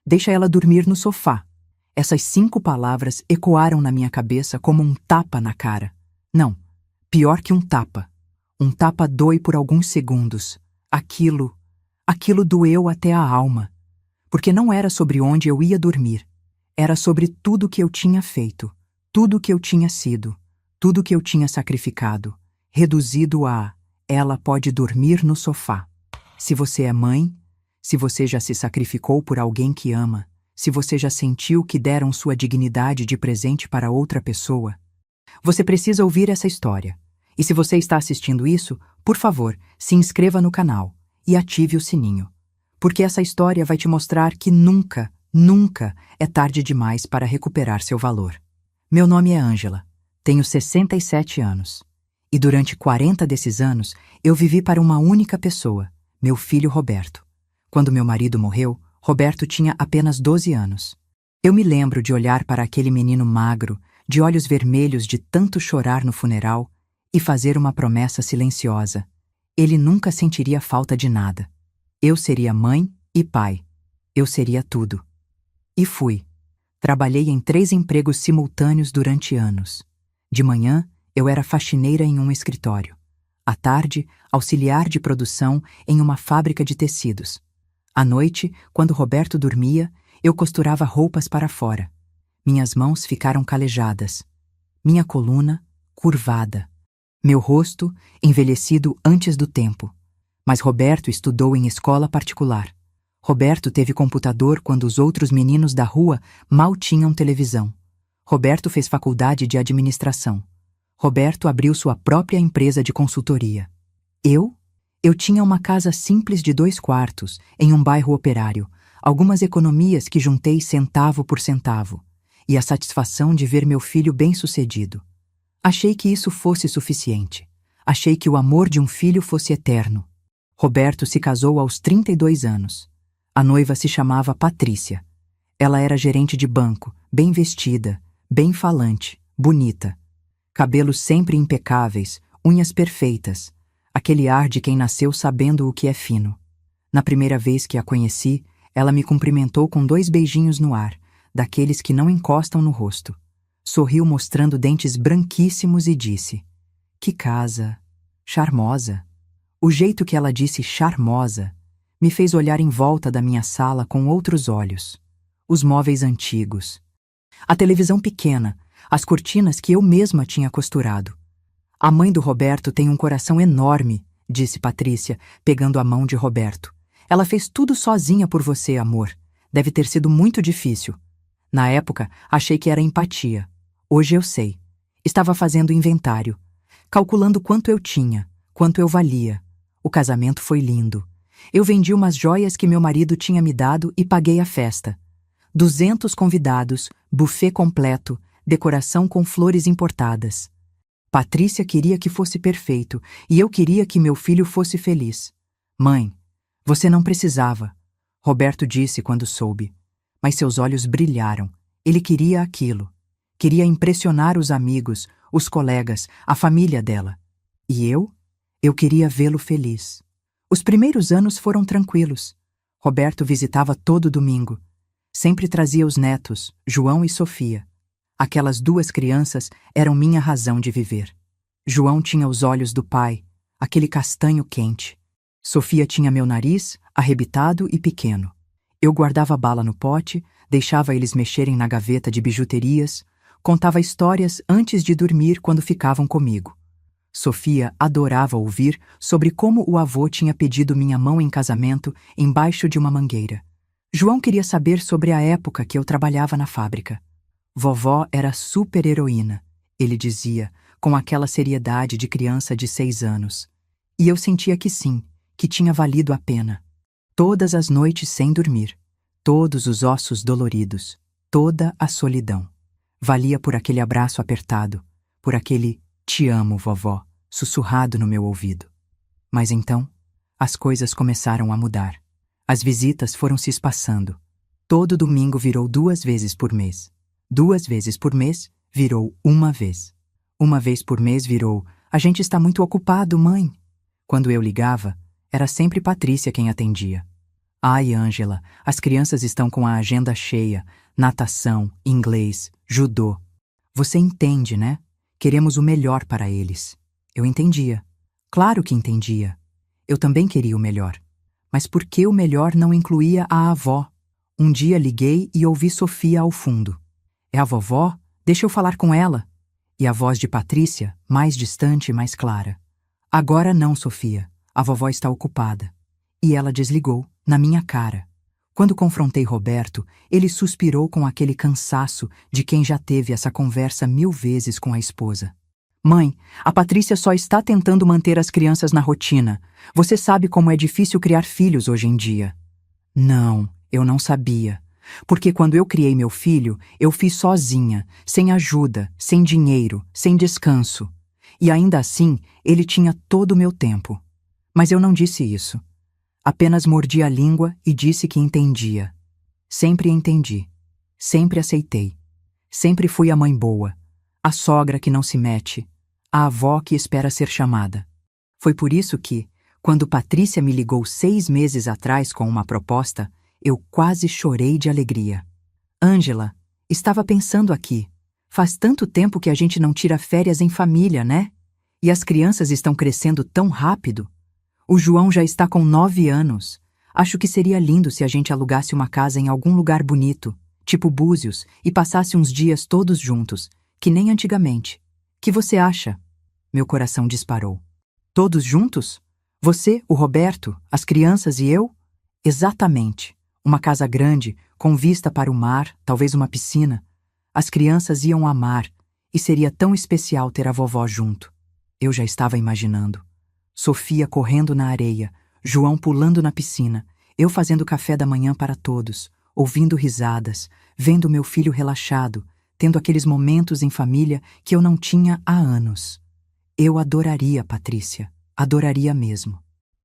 Deixa ela dormir no sofá. Essas 5 palavras ecoaram na minha cabeça como um tapa na cara. Não, pior que um tapa. Um tapa dói por alguns segundos. Aquilo doeu até a alma. Porque não era sobre onde eu ia dormir. Era sobre tudo que eu tinha feito, tudo que eu tinha sido, tudo que eu tinha sacrificado, reduzido a ela pode dormir no sofá. Se você é mãe, se você já se sacrificou por alguém que ama, se você já sentiu que deram sua dignidade de presente para outra pessoa, você precisa ouvir essa história. E se você está assistindo isso, por favor, se inscreva no canal e ative o sininho. Porque essa história vai te mostrar que nunca é tarde demais para recuperar seu valor. Meu nome é Ângela, tenho 67 anos. E durante 40 desses anos, eu vivi para uma única pessoa, meu filho Roberto. Quando meu marido morreu, Roberto tinha apenas 12 anos. Eu me lembro de olhar para aquele menino magro, de olhos vermelhos de tanto chorar no funeral, e fazer uma promessa silenciosa. Ele nunca sentiria falta de nada. Eu seria mãe e pai. Eu seria tudo. E fui. Trabalhei em 3 empregos simultâneos durante anos. De manhã, eu era faxineira em um escritório. À tarde, auxiliar de produção em uma fábrica de tecidos. À noite, quando Roberto dormia, eu costurava roupas para fora. Minhas mãos ficaram calejadas. Minha coluna, curvada. Meu rosto, envelhecido antes do tempo. Mas Roberto estudou em escola particular. Roberto teve computador quando os outros meninos da rua mal tinham televisão. Roberto fez faculdade de administração. Roberto abriu sua própria empresa de consultoria. Eu tinha uma casa simples de 2 quartos, em um bairro operário, algumas economias que juntei centavo por centavo, e a satisfação de ver meu filho bem-sucedido. Achei que isso fosse suficiente. Achei que o amor de um filho fosse eterno. Roberto se casou aos 32 anos. A noiva se chamava Patrícia. Ela era gerente de banco, bem vestida, bem falante, bonita. Cabelos sempre impecáveis, unhas perfeitas. Aquele ar de quem nasceu sabendo o que é fino. Na primeira vez que a conheci, ela me cumprimentou com 2 beijinhos no ar, daqueles que não encostam no rosto. Sorriu mostrando dentes branquíssimos e disse: "Que casa! Charmosa!" O jeito que ela disse charmosa me fez olhar em volta da minha sala com outros olhos. Os móveis antigos. A televisão pequena, as cortinas que eu mesma tinha costurado. "A mãe do Roberto tem um coração enorme", disse Patrícia, pegando a mão de Roberto. "Ela fez tudo sozinha por você, amor. Deve ter sido muito difícil." Na época, achei que era empatia. Hoje eu sei. Estava fazendo inventário, calculando quanto eu tinha, quanto eu valia. O casamento foi lindo. Eu vendi umas joias que meu marido tinha me dado e paguei a festa. 200 convidados, buffet completo, decoração com flores importadas. Patrícia queria que fosse perfeito e eu queria que meu filho fosse feliz. "Mãe, você não precisava", Roberto disse quando soube. Mas seus olhos brilharam. Ele queria aquilo. Queria impressionar os amigos, os colegas, a família dela. E eu? Eu queria vê-lo feliz. Os primeiros anos foram tranquilos. Roberto visitava todo domingo. Sempre trazia os netos, João e Sofia. Aquelas 2 crianças eram minha razão de viver. João tinha os olhos do pai, aquele castanho quente. Sofia tinha meu nariz, arrebitado e pequeno. Eu guardava bala no pote, deixava eles mexerem na gaveta de bijuterias, contava histórias antes de dormir quando ficavam comigo. Sofia adorava ouvir sobre como o avô tinha pedido minha mão em casamento embaixo de uma mangueira. João queria saber sobre a época que eu trabalhava na fábrica. "Vovó era super-heroína", ele dizia, com aquela seriedade de criança de 6 anos. E eu sentia que sim, que tinha valido a pena. Todas as noites sem dormir, todos os ossos doloridos, toda a solidão. Valia por aquele abraço apertado, por aquele "te amo, vovó", sussurrado no meu ouvido. Mas então, as coisas começaram a mudar. As visitas foram se espaçando. Todo domingo virou 2 vezes por mês. 2 vezes por mês virou 1 vez. 1 vez por mês virou "a gente está muito ocupado, mãe". Quando eu ligava, era sempre Patrícia quem atendia. Ai, Ângela, as crianças estão com a agenda cheia. Natação, inglês, judô. Você entende, né? Queremos o melhor para eles. Eu entendia. Claro que entendia. Eu também queria o melhor. Mas por que o melhor não incluía a avó? Um dia liguei e ouvi Sofia ao fundo. É a vovó? Deixa eu falar com ela. E a voz de Patrícia, mais distante e mais clara. Agora não, Sofia. A vovó está ocupada. E ela desligou, na minha cara. Quando confrontei Roberto, ele suspirou com aquele cansaço de quem já teve essa conversa 1000 vezes com a esposa. Mãe, a Patrícia só está tentando manter as crianças na rotina. Você sabe como é difícil criar filhos hoje em dia. Não, eu não sabia. Porque quando eu criei meu filho, eu fiz sozinha, sem ajuda, sem dinheiro, sem descanso. E ainda assim, ele tinha todo o meu tempo. Mas eu não disse isso. Apenas mordi a língua e disse que entendia. Sempre entendi. Sempre aceitei. Sempre fui a mãe boa. A sogra que não se mete. A avó que espera ser chamada. Foi por isso que, quando Patrícia me ligou 6 meses atrás com uma proposta, eu quase chorei de alegria. Ângela, estava pensando aqui. Faz tanto tempo que a gente não tira férias em família, né? E as crianças estão crescendo tão rápido. O João já está com 9 anos. Acho que seria lindo se a gente alugasse uma casa em algum lugar bonito, tipo Búzios, e passasse uns dias todos juntos, que nem antigamente. Que você acha? Meu coração disparou. Todos juntos? Você, o Roberto, as crianças e eu? Exatamente. Uma casa grande, com vista para o mar, talvez uma piscina. As crianças iam amar, e seria tão especial ter a vovó junto. Eu já estava imaginando. Sofia correndo na areia, João pulando na piscina, eu fazendo café da manhã para todos, ouvindo risadas, vendo meu filho relaxado, tendo aqueles momentos em família que eu não tinha há anos. Eu adoraria, Patrícia, adoraria mesmo.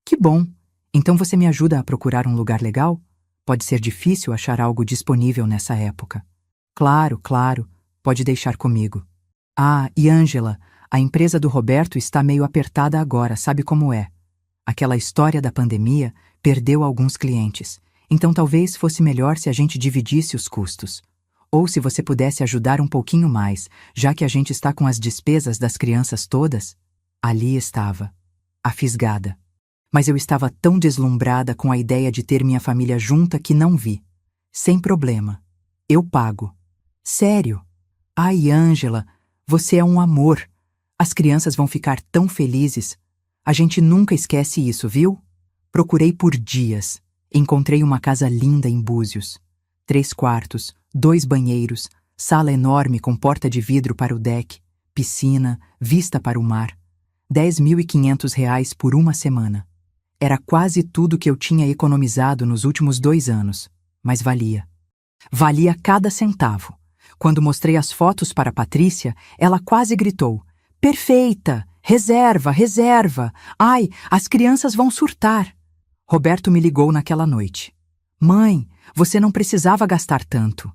Que bom! Então você me ajuda a procurar um lugar legal? Pode ser difícil achar algo disponível nessa época. Claro, claro, pode deixar comigo. Ah, e Ângela, a empresa do Roberto está meio apertada agora, sabe como é? Aquela história da pandemia perdeu alguns clientes, então talvez fosse melhor se a gente dividisse os custos. Ou se você pudesse ajudar um pouquinho mais, já que a gente está com as despesas das crianças todas. Ali estava, a fisgada. Mas eu estava tão deslumbrada com a ideia de ter minha família junta que não vi. Sem problema. Eu pago. Sério? Ai, Ângela, você é um amor. As crianças vão ficar tão felizes. A gente nunca esquece isso, viu? Procurei por dias. Encontrei uma casa linda em Búzios. 3 quartos, 2 banheiros, sala enorme com porta de vidro para o deck, piscina, vista para o mar. R$ 10.500 por uma semana. Era quase tudo que eu tinha economizado nos últimos 2 anos, mas valia. Valia cada centavo. Quando mostrei as fotos para Patrícia, ela quase gritou: Perfeita! Reserva, reserva! Ai, as crianças vão surtar! Roberto me ligou naquela noite. Mãe, você não precisava gastar tanto.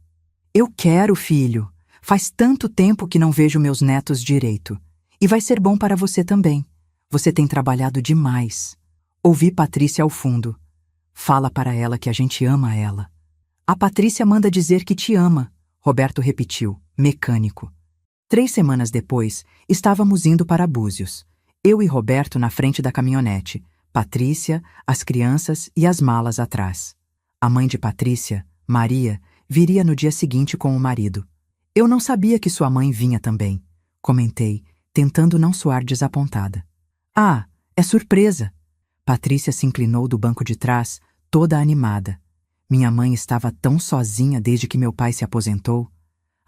Eu quero, filho. Faz tanto tempo que não vejo meus netos direito. E vai ser bom para você também. Você tem trabalhado demais. Ouvi Patrícia ao fundo. Fala para ela que a gente ama ela. A Patrícia manda dizer que te ama, Roberto repetiu, mecânico. 3 semanas depois, estávamos indo para Búzios. Eu e Roberto na frente da caminhonete, Patrícia, as crianças e as malas atrás. A mãe de Patrícia, Maria, viria no dia seguinte com o marido. Eu não sabia que sua mãe vinha também, comentei, tentando não soar desapontada. Ah, é surpresa! Patrícia se inclinou do banco de trás, toda animada. Minha mãe estava tão sozinha desde que meu pai se aposentou.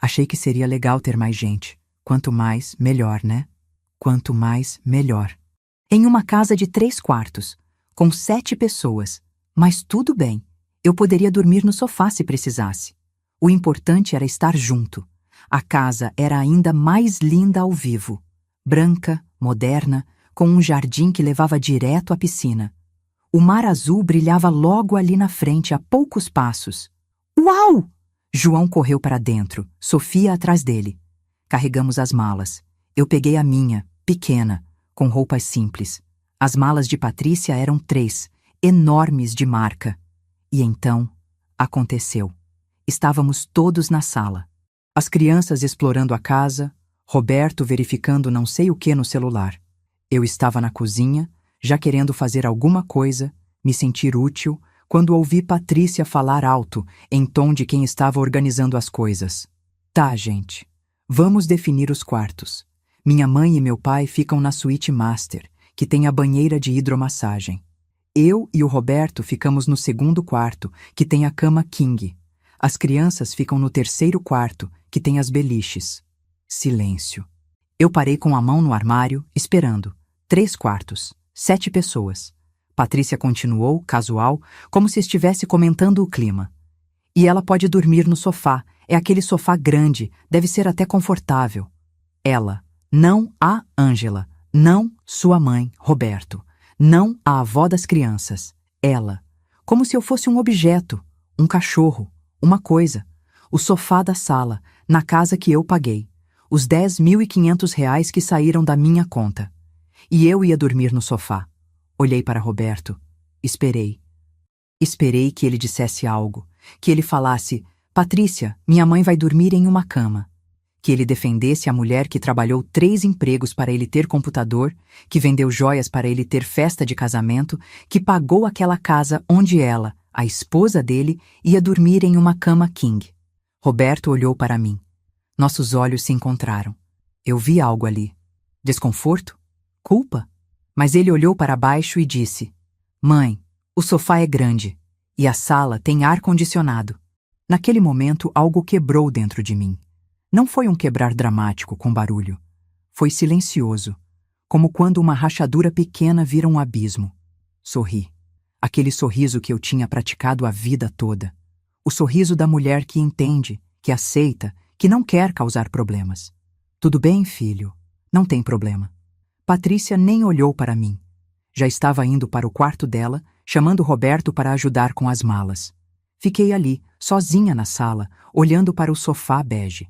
Achei que seria legal ter mais gente. Quanto mais, melhor, né? Quanto mais, melhor. Em uma casa de 3 quartos, com 7 pessoas. Mas tudo bem. Eu poderia dormir no sofá se precisasse. O importante era estar junto. A casa era ainda mais linda ao vivo. Branca, moderna, com um jardim que levava direto à piscina. O mar azul brilhava logo ali na frente, a poucos passos. Uau! João correu para dentro, Sofia atrás dele. Carregamos as malas. Eu peguei a minha, pequena, com roupas simples. As malas de Patrícia eram 3, enormes de marca. E então, aconteceu. Estávamos todos na sala. As crianças explorando a casa, Roberto verificando não sei o que no celular. Eu estava na cozinha, já querendo fazer alguma coisa, me sentir útil, quando ouvi Patrícia falar alto, em tom de quem estava organizando as coisas. Tá, gente. Vamos definir os quartos. Minha mãe e meu pai ficam na suíte master, que tem a banheira de hidromassagem. Eu e o Roberto ficamos no segundo quarto, que tem a cama king. As crianças ficam no terceiro quarto, que tem as beliches. Silêncio. Eu parei com a mão no armário, esperando. 3 quartos, 7 pessoas. Patrícia continuou, casual, como se estivesse comentando o clima. E ela pode dormir no sofá. É aquele sofá grande, deve ser até confortável. Ela, não a Ângela, não sua mãe, Roberto, não a avó das crianças. Ela, como se eu fosse um objeto, um cachorro, uma coisa. O sofá da sala, na casa que eu paguei. Os R$ 10.500 que saíram da minha conta. E eu ia dormir no sofá. Olhei para Roberto. Esperei. Esperei que ele dissesse algo. Que ele falasse: Patrícia, minha mãe vai dormir em uma cama. Que ele defendesse a mulher que trabalhou 3 empregos para ele ter computador, que vendeu joias para ele ter festa de casamento, que pagou aquela casa onde ela, a esposa dele, ia dormir em uma cama king. Roberto olhou para mim. Nossos olhos se encontraram. Eu vi algo ali. Desconforto? Culpa? Mas ele olhou para baixo e disse: Mãe, o sofá é grande e a sala tem ar-condicionado. Naquele momento, algo quebrou dentro de mim. Não foi um quebrar dramático com barulho. Foi silencioso, como quando uma rachadura pequena vira um abismo. Sorri. Aquele sorriso que eu tinha praticado a vida toda. O sorriso da mulher que entende, que aceita, que não quer causar problemas. Tudo bem, filho. Não tem problema. Patrícia nem olhou para mim. Já estava indo para o quarto dela, chamando Roberto para ajudar com as malas. Fiquei ali, sozinha na sala, olhando para o sofá bege.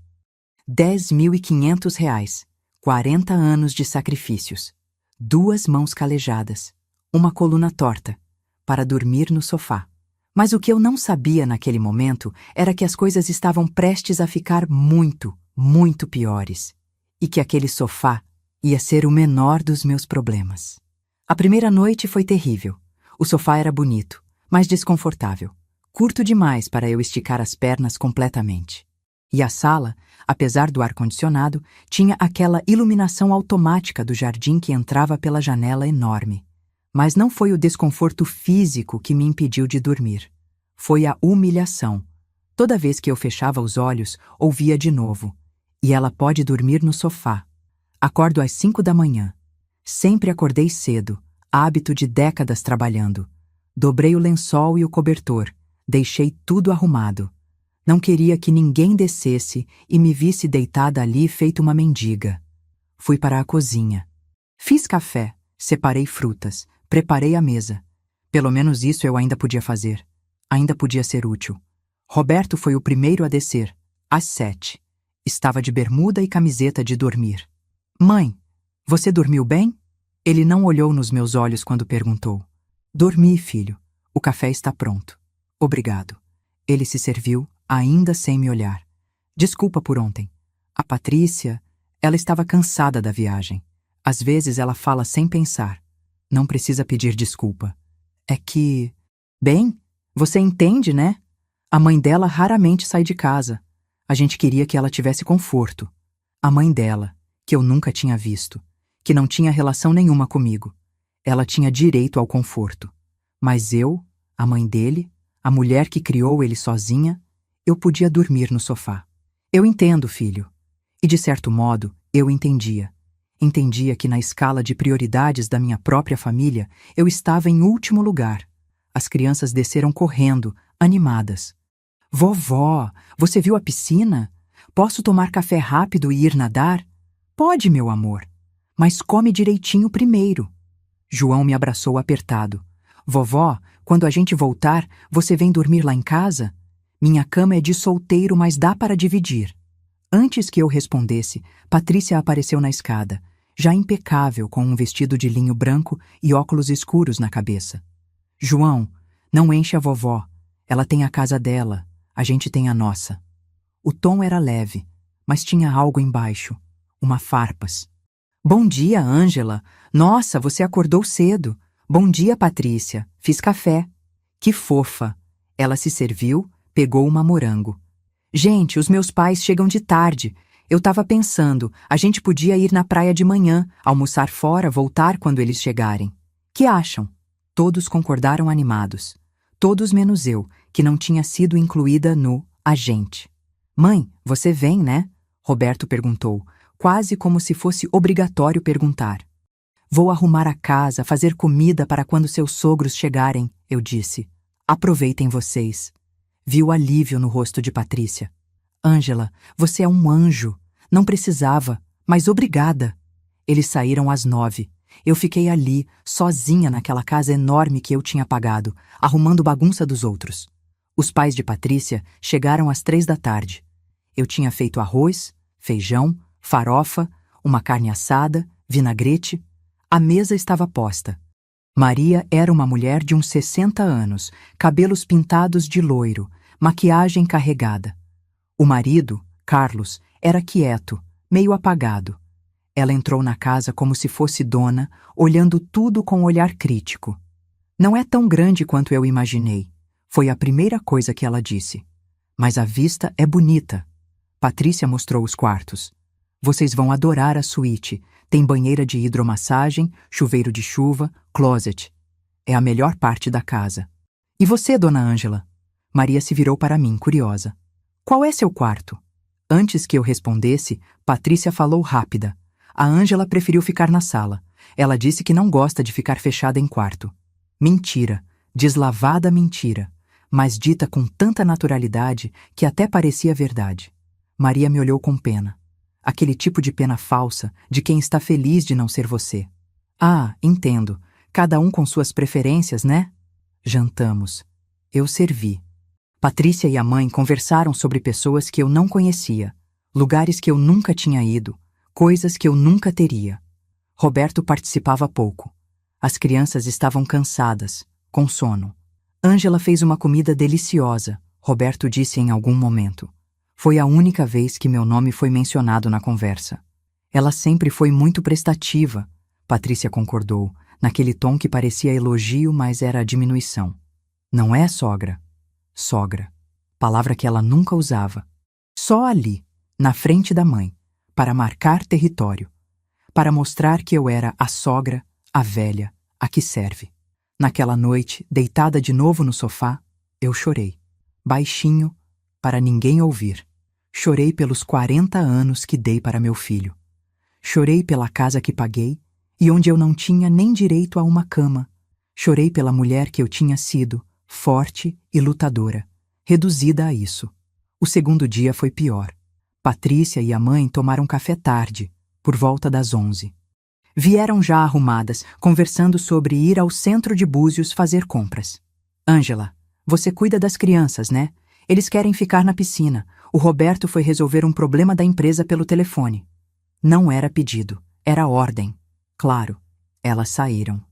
R$ 10.500, 40 anos de sacrifícios, 2 mãos calejadas, uma coluna torta, para dormir no sofá. Mas o que eu não sabia naquele momento era que as coisas estavam prestes a ficar muito, muito piores, e que aquele sofá ia ser o menor dos meus problemas. A primeira noite foi terrível. O sofá era bonito, mas desconfortável. Curto demais para eu esticar as pernas completamente. E a sala, apesar do ar-condicionado, tinha aquela iluminação automática do jardim que entrava pela janela enorme. Mas não foi o desconforto físico que me impediu de dormir. Foi a humilhação. Toda vez que eu fechava os olhos, ouvia de novo. E ela pode dormir no sofá. Acordo às 5 da manhã. Sempre acordei cedo, hábito de décadas trabalhando. Dobrei o lençol e o cobertor. Deixei tudo arrumado. Não queria que ninguém descesse e me visse deitada ali feito uma mendiga. Fui para a cozinha. Fiz café, separei frutas, preparei a mesa. Pelo menos isso eu ainda podia fazer. Ainda podia ser útil. Roberto foi o primeiro a descer, às 7. Estava de bermuda e camiseta de dormir. Mãe, você dormiu bem? Ele não olhou nos meus olhos quando perguntou. Dormi, filho. O café está pronto. Obrigado. Ele se serviu, ainda sem me olhar. Desculpa por ontem. A Patrícia, ela estava cansada da viagem. Às vezes ela fala sem pensar. Não precisa pedir desculpa. É que... Bem, você entende, né? A mãe dela raramente sai de casa. A gente queria que ela tivesse conforto. A mãe dela, que eu nunca tinha visto, que não tinha relação nenhuma comigo. Ela tinha direito ao conforto. Mas eu, a mãe dele, a mulher que criou ele sozinha, eu podia dormir no sofá. Eu entendo, filho. E de certo modo, eu entendia. Entendia que na escala de prioridades da minha própria família, eu estava em último lugar. As crianças desceram correndo, animadas. Vovó, você viu a piscina? Posso tomar café rápido e ir nadar? Pode, meu amor. Mas come direitinho primeiro. João me abraçou apertado. Vovó, quando a gente voltar, você vem dormir lá em casa? Minha cama é de solteiro, mas dá para dividir. Antes que eu respondesse, Patrícia apareceu na escada, já impecável com um vestido de linho branco e óculos escuros na cabeça. João, não enche a vovó. Ela tem a casa dela, a gente tem a nossa. O tom era leve, mas tinha algo embaixo, uma farpas. Bom dia, Ângela. Nossa, você acordou cedo. Bom dia, Patrícia. Fiz café. Que fofa. Ela se serviu, pegou uma morango. Gente, os meus pais chegam de tarde. Eu tava pensando, a gente podia ir na praia de manhã, almoçar fora, voltar quando eles chegarem. Que acham? Todos concordaram animados. Todos menos eu, que não tinha sido incluída no a gente. Mãe, você vem, né? Roberto perguntou, quase como se fosse obrigatório perguntar. Vou arrumar a casa, fazer comida para quando seus sogros chegarem, eu disse. Aproveitem vocês. Vi o alívio no rosto de Patrícia. Ângela, você é um anjo. Não precisava, mas obrigada. Eles saíram às 9. Eu fiquei ali, sozinha naquela casa enorme que eu tinha pagado, arrumando bagunça dos outros. Os pais de Patrícia chegaram às 3 da tarde. Eu tinha feito arroz, feijão, farofa, uma carne assada, vinagrete. A mesa estava posta. Maria era uma mulher de uns 60 anos, cabelos pintados de loiro, maquiagem carregada. O marido, Carlos, era quieto, meio apagado. Ela entrou na casa como se fosse dona, olhando tudo com um olhar crítico. Não é tão grande quanto eu imaginei. Foi a primeira coisa que ela disse. Mas a vista é bonita. Patrícia mostrou os quartos. Vocês vão adorar a suíte. Tem banheira de hidromassagem, chuveiro de chuva, closet. É a melhor parte da casa. E você, dona Ângela? Maria se virou para mim, curiosa. Qual é seu quarto? Antes que eu respondesse, Patrícia falou rápida. A Ângela preferiu ficar na sala. Ela disse que não gosta de ficar fechada em quarto. Mentira, deslavada mentira, mas dita com tanta naturalidade que até parecia verdade. Maria me olhou com pena. Aquele tipo de pena falsa, de quem está feliz de não ser você. Ah, entendo. Cada um com suas preferências, né? Jantamos. Eu servi. Patrícia e a mãe conversaram sobre pessoas que eu não conhecia, lugares que eu nunca tinha ido, coisas que eu nunca teria. Roberto participava pouco. As crianças estavam cansadas, com sono. Ângela fez uma comida deliciosa, Roberto disse em algum momento. Foi a única vez que meu nome foi mencionado na conversa. Ela sempre foi muito prestativa, Patrícia concordou, naquele tom que parecia elogio, mas era diminuição. Não é, sogra? Sogra. Palavra que ela nunca usava. Só ali, na frente da mãe, para marcar território. Para mostrar que eu era a sogra, a velha, a que serve. Naquela noite, deitada de novo no sofá, eu chorei. Baixinho, para ninguém ouvir. Chorei pelos 40 anos que dei para meu filho. Chorei pela casa que paguei e onde eu não tinha nem direito a uma cama. Chorei pela mulher que eu tinha sido, forte e lutadora, reduzida a isso. O segundo dia foi pior. Patrícia e a mãe tomaram café tarde, por volta das 11. Vieram já arrumadas, conversando sobre ir ao centro de Búzios fazer compras. Ângela, você cuida das crianças, né? Eles querem ficar na piscina. O Roberto foi resolver um problema da empresa pelo telefone. Não era pedido, era ordem. Claro, elas saíram.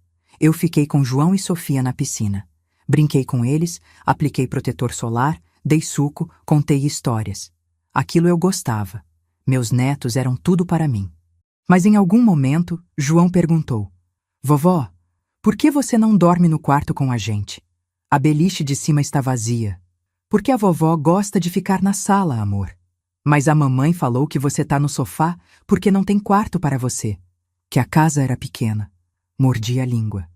Eu fiquei com João e Sofia na piscina. Brinquei com eles, apliquei protetor solar, dei suco, contei histórias. Aquilo eu gostava. Meus netos eram tudo para mim. Mas em algum momento, João perguntou: Vovó, por que você não dorme no quarto com a gente? A beliche de cima está vazia. Porque a vovó gosta de ficar na sala, amor. Mas a mamãe falou que você tá no sofá porque não tem quarto para você. Que a casa era pequena. Mordi a língua.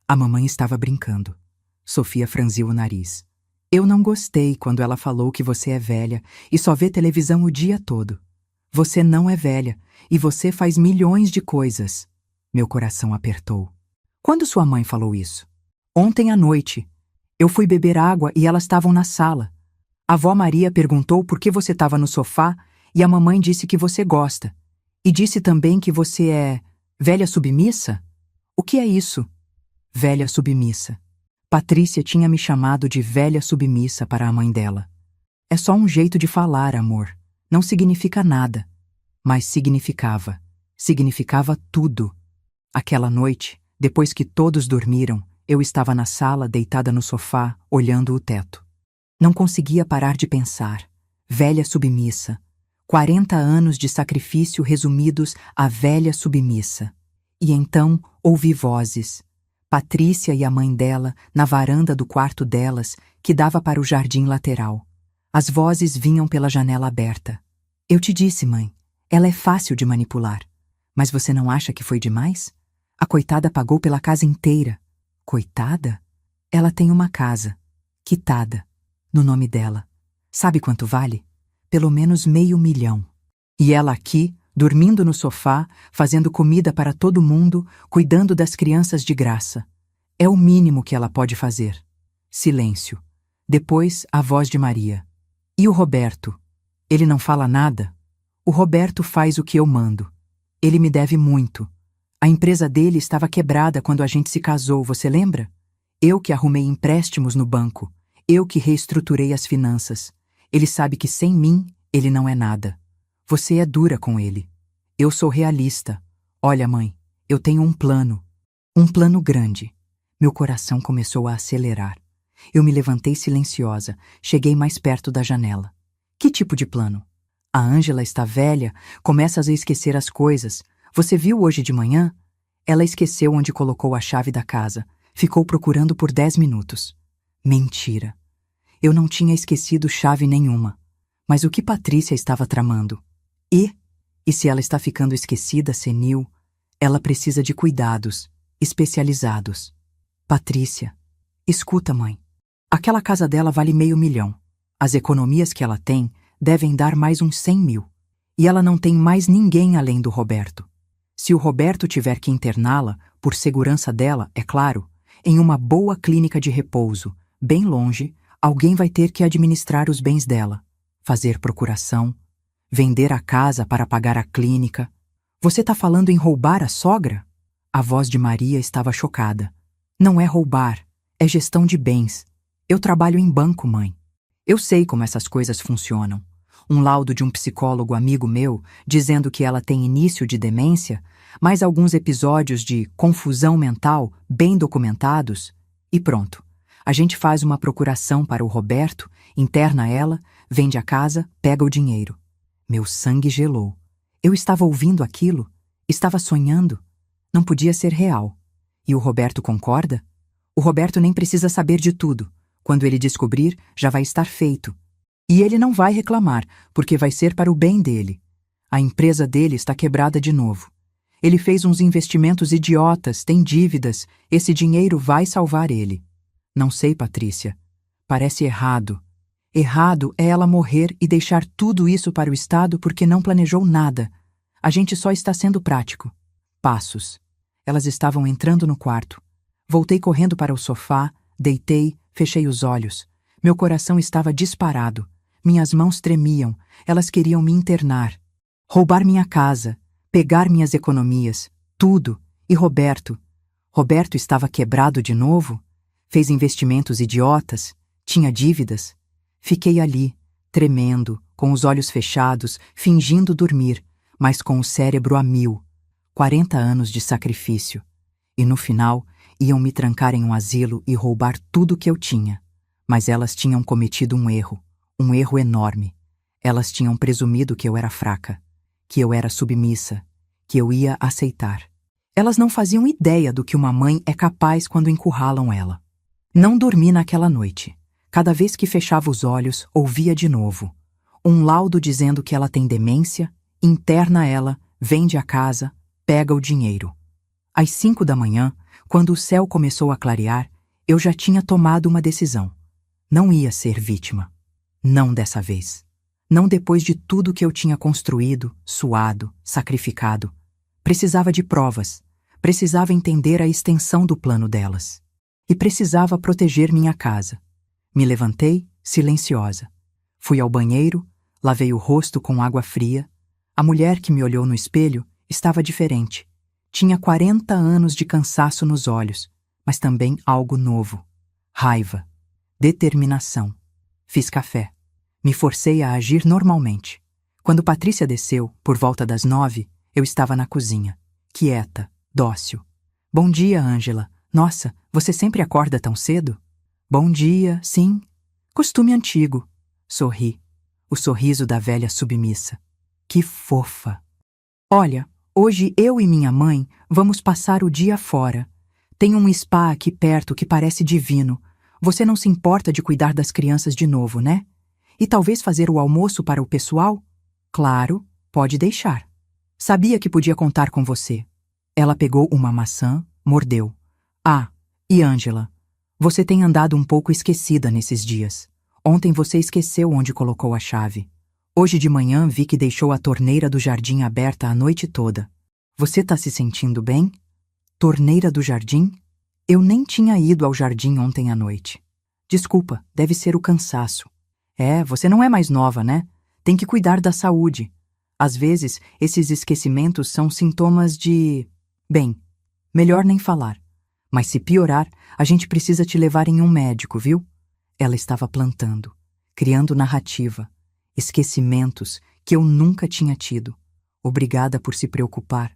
A mamãe estava brincando. Sofia franziu o nariz. Eu não gostei quando ela falou que você é velha e só vê televisão o dia todo. Você não é velha e você faz milhões de coisas. Meu coração apertou. Quando sua mãe falou isso? Ontem à noite. Eu fui beber água e elas estavam na sala. A avó Maria perguntou por que você estava no sofá e a mamãe disse que você gosta. E disse também que você é velha submissa? O que é isso? Velha submissa. Patrícia tinha me chamado de velha submissa para a mãe dela. É só um jeito de falar, amor. Não significa nada. Mas significava. Significava tudo. Aquela noite, depois que todos dormiram, eu estava na sala, deitada no sofá, olhando o teto. Não conseguia parar de pensar. Velha submissa. 40 anos de sacrifício resumidos à velha submissa. E então ouvi vozes. Patrícia e a mãe dela na varanda do quarto delas, que dava para o jardim lateral. As vozes vinham pela janela aberta. Eu te disse, mãe, ela é fácil de manipular. Mas você não acha que foi demais? A coitada pagou pela casa inteira. Coitada? Ela tem uma casa, quitada, no nome dela. Sabe quanto vale? Pelo menos R$500 mil. E ela aqui, dormindo no sofá, fazendo comida para todo mundo, cuidando das crianças de graça. É o mínimo que ela pode fazer. Silêncio. Depois, a voz de Maria. E o Roberto? Ele não fala nada? O Roberto faz o que eu mando. Ele me deve muito. A empresa dele estava quebrada quando a gente se casou, você lembra? Eu que arrumei empréstimos no banco. Eu que reestruturei as finanças. Ele sabe que sem mim, ele não é nada. Você é dura com ele. Eu sou realista. Olha, mãe, eu tenho um plano. Um plano grande. Meu coração começou a acelerar. Eu me levantei silenciosa, cheguei mais perto da janela. Que tipo de plano? A Ângela está velha, começa a esquecer as coisas. Você viu hoje de manhã? Ela esqueceu onde colocou a chave da casa. Ficou procurando por 10 minutos. Mentira. Eu não tinha esquecido chave nenhuma. Mas o que Patrícia estava tramando? E se ela está ficando esquecida, senil, ela precisa de cuidados, especializados. Patrícia, escuta, mãe. Aquela casa dela vale R$500 mil. As economias que ela tem devem dar mais uns 100 mil. E ela não tem mais ninguém além do Roberto. Se o Roberto tiver que interná-la, por segurança dela, é claro, em uma boa clínica de repouso, bem longe, alguém vai ter que administrar os bens dela, fazer procuração, vender a casa para pagar a clínica. Você está falando em roubar a sogra? A voz de Maria estava chocada. Não é roubar, é gestão de bens. Eu trabalho em banco, mãe. Eu sei como essas coisas funcionam. Um laudo de um psicólogo amigo meu dizendo que ela tem início de demência, mais alguns episódios de confusão mental bem documentados, e pronto. A gente faz uma procuração para o Roberto, interna ela, vende a casa, pega o dinheiro. Meu sangue gelou. Eu estava ouvindo aquilo, estava sonhando. Não podia ser real. E o Roberto concorda? O Roberto nem precisa saber de tudo. Quando ele descobrir, já vai estar feito. E ele não vai reclamar, porque vai ser para o bem dele. A empresa dele está quebrada de novo. Ele fez uns investimentos idiotas, tem dívidas. Esse dinheiro vai salvar ele. Não sei, Patrícia. Parece errado. Errado é ela morrer e deixar tudo isso para o Estado porque não planejou nada. A gente só está sendo prático. Passos. Elas estavam entrando no quarto. Voltei correndo para o sofá, deitei, fechei os olhos. Meu coração estava disparado. Minhas mãos tremiam. Elas queriam me internar. Roubar minha casa. Pegar minhas economias. Tudo. E Roberto? Roberto estava quebrado de novo? Fez investimentos idiotas? Tinha dívidas? Fiquei ali, tremendo, com os olhos fechados, fingindo dormir, mas com o cérebro a mil. 40 anos de sacrifício. E no final, iam me trancar em um asilo e roubar tudo que eu tinha. Mas elas tinham cometido um erro enorme. Elas tinham presumido que eu era fraca, que eu era submissa, que eu ia aceitar. Elas não faziam ideia do que uma mãe é capaz quando encurralam ela. Não dormi naquela noite. Cada vez que fechava os olhos, ouvia de novo. Um laudo dizendo que ela tem demência, interna ela, vende a casa, pega o dinheiro. Às 5 da manhã, quando o céu começou a clarear, eu já tinha tomado uma decisão. Não ia ser vítima. Não dessa vez. Não depois de tudo que eu tinha construído, suado, sacrificado. Precisava de provas. Precisava entender a extensão do plano delas. E precisava proteger minha casa. Me levantei, silenciosa. Fui ao banheiro, lavei o rosto com água fria. A mulher que me olhou no espelho estava diferente. Tinha 40 anos de cansaço nos olhos, mas também algo novo. Raiva. Determinação. Fiz café. Me forcei a agir normalmente. Quando Patrícia desceu, por volta das 9, eu estava na cozinha. Quieta, dócil. Bom dia, Ângela. Nossa, você sempre acorda tão cedo? Bom dia, sim. Costume antigo. Sorri. O sorriso da velha submissa. Que fofa! Olha, hoje eu e minha mãe vamos passar o dia fora. Tem um spa aqui perto que parece divino. Você não se importa de cuidar das crianças de novo, né? E talvez fazer o almoço para o pessoal? Claro, pode deixar. Sabia que podia contar com você. Ela pegou uma maçã, mordeu. Ah, e Ângela, você tem andado um pouco esquecida nesses dias. Ontem você esqueceu onde colocou a chave. Hoje de manhã vi que deixou a torneira do jardim aberta a noite toda. Você tá se sentindo bem? Torneira do jardim? Eu nem tinha ido ao jardim ontem à noite. Desculpa, deve ser o cansaço. Você não é mais nova, né? Tem que cuidar da saúde. Às vezes, esses esquecimentos são sintomas de... Bem, melhor nem falar. Mas se piorar, a gente precisa te levar em um médico, viu? Ela estava plantando, criando narrativa, esquecimentos que eu nunca tinha tido. Obrigada por se preocupar.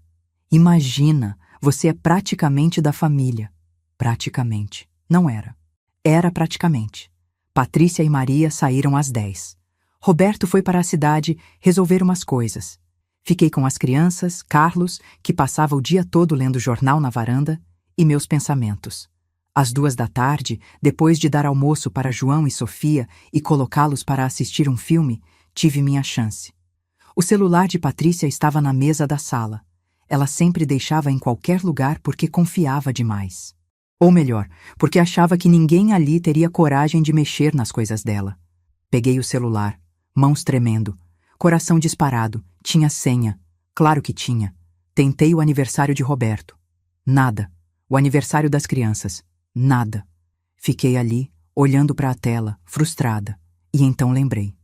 Imagina, você é praticamente da família. Praticamente. Não era. Era praticamente. Patrícia e Maria saíram às 10. Roberto foi para a cidade resolver umas coisas. Fiquei com as crianças, Carlos, que passava o dia todo lendo jornal na varanda, e meus pensamentos. Às 2 da tarde, depois de dar almoço para João e Sofia e colocá-los para assistir um filme, tive minha chance. O celular de Patrícia estava na mesa da sala. Ela sempre deixava em qualquer lugar porque confiava demais. Ou melhor, porque achava que ninguém ali teria coragem de mexer nas coisas dela. Peguei o celular, mãos tremendo, coração disparado, tinha senha. Claro que tinha. Tentei o aniversário de Roberto. Nada. O aniversário das crianças. Nada. Fiquei ali, olhando para a tela, frustrada. E então lembrei.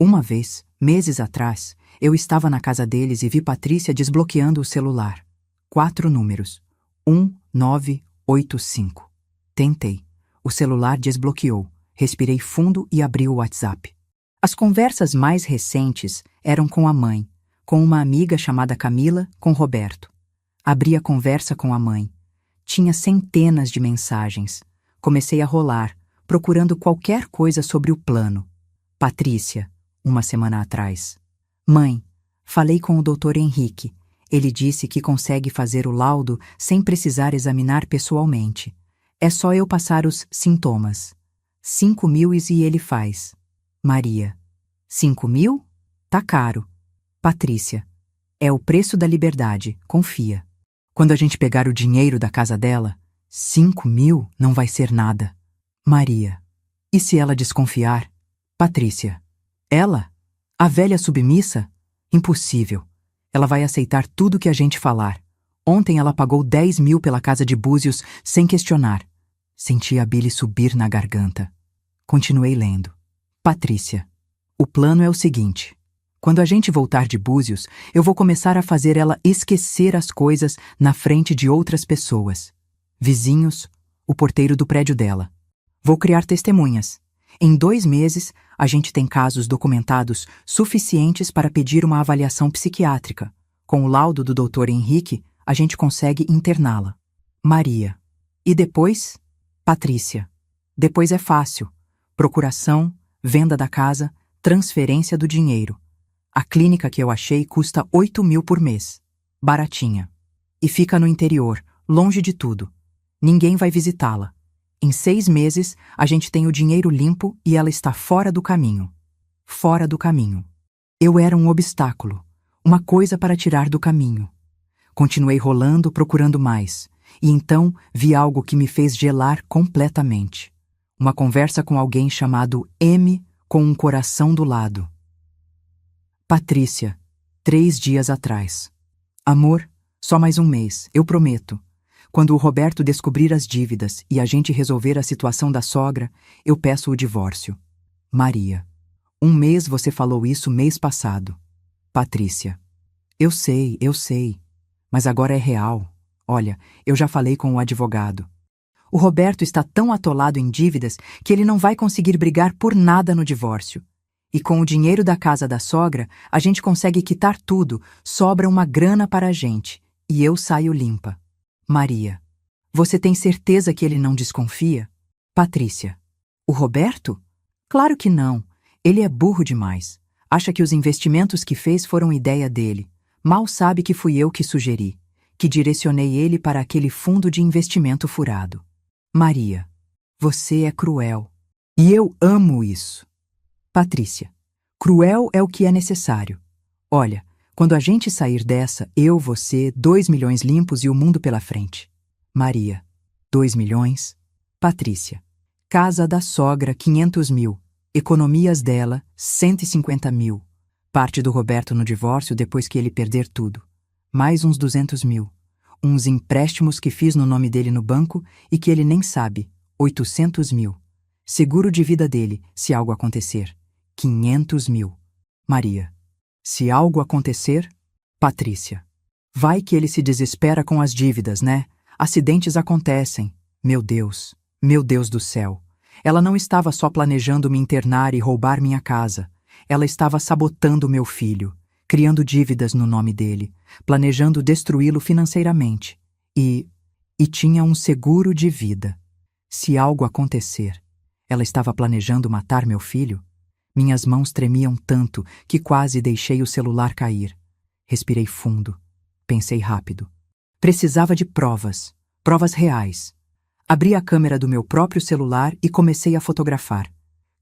Uma vez, meses atrás, eu estava na casa deles e vi Patrícia desbloqueando o celular. 4 números. 1985. Tentei. O celular desbloqueou. Respirei fundo e abri o WhatsApp. As conversas mais recentes eram com a mãe, com uma amiga chamada Camila, com Roberto. Abri a conversa com a mãe. Tinha centenas de mensagens. Comecei a rolar, procurando qualquer coisa sobre o plano. Patrícia, 1 semana atrás. Mãe, falei com o Dr. Henrique. Ele disse que consegue fazer o laudo sem precisar examinar pessoalmente. É só eu passar os sintomas. 5.000 e ele faz. Maria. 5.000? Tá caro. Patrícia. É o preço da liberdade, confia. Quando a gente pegar o dinheiro da casa dela, 5.000 não vai ser nada. Maria. E se ela desconfiar? Patrícia. Ela? A velha submissa? Impossível. Ela vai aceitar tudo que a gente falar. Ontem ela pagou 10.000 pela casa de Búzios sem questionar. Senti a bile subir na garganta. Continuei lendo. Patrícia. O plano é o seguinte. Quando a gente voltar de Búzios, eu vou começar a fazer ela esquecer as coisas na frente de outras pessoas. Vizinhos, o porteiro do prédio dela. Vou criar testemunhas. Em 2 meses, a gente tem casos documentados suficientes para pedir uma avaliação psiquiátrica. Com o laudo do Dr. Henrique, a gente consegue interná-la. Maria. E depois? Patrícia. Depois é fácil. Procuração, venda da casa, transferência do dinheiro. A clínica que eu achei custa 8.000 por mês. Baratinha. E fica no interior, longe de tudo. Ninguém vai visitá-la. Em 6 meses, a gente tem o dinheiro limpo e ela está fora do caminho. Fora do caminho. Eu era um obstáculo, uma coisa para tirar do caminho. Continuei rolando, procurando mais. E então vi algo que me fez gelar completamente. Uma conversa com alguém chamado M, com um coração do lado. Patrícia, 3 dias atrás. Amor, só mais um mês, eu prometo. Quando o Roberto descobrir as dívidas e a gente resolver a situação da sogra, eu peço o divórcio. Maria. 1 mês você falou isso mês passado. Patrícia. Eu sei. Mas agora é real. Olha, eu já falei com o advogado. O Roberto está tão atolado em dívidas que ele não vai conseguir brigar por nada no divórcio. E com o dinheiro da casa da sogra, a gente consegue quitar tudo, sobra uma grana para a gente, e eu saio limpa. Maria. Você tem certeza que ele não desconfia? Patrícia. O Roberto? Claro que não. Ele é burro demais. Acha que os investimentos que fez foram ideia dele. Mal sabe que fui eu que sugeri, que direcionei ele para aquele fundo de investimento furado. Maria, você é cruel. E eu amo isso. Patrícia, cruel é o que é necessário. Olha, quando a gente sair dessa, eu, você, 2 milhões limpos e o mundo pela frente. Maria, 2 milhões. Patrícia, casa da sogra, 500 mil. Economias dela, 150 mil. Parte do Roberto no divórcio depois que ele perder tudo. Mais uns 200 mil. Uns empréstimos que fiz no nome dele no banco e que ele nem sabe, 800 mil. Seguro de vida dele, se algo acontecer, 500 mil. Maria, se algo acontecer? Patrícia, vai que ele se desespera com as dívidas, né? Acidentes acontecem. Meu Deus do céu. Ela não estava só planejando me internar e roubar minha casa. Ela estava sabotando meu filho, criando dívidas no nome dele, planejando destruí-lo financeiramente. E tinha um seguro de vida. Se algo acontecer, ela estava planejando matar meu filho? Minhas mãos tremiam tanto que quase deixei o celular cair. Respirei fundo. Pensei rápido. Precisava de provas. Provas reais. Abri a câmera do meu próprio celular e comecei a fotografar.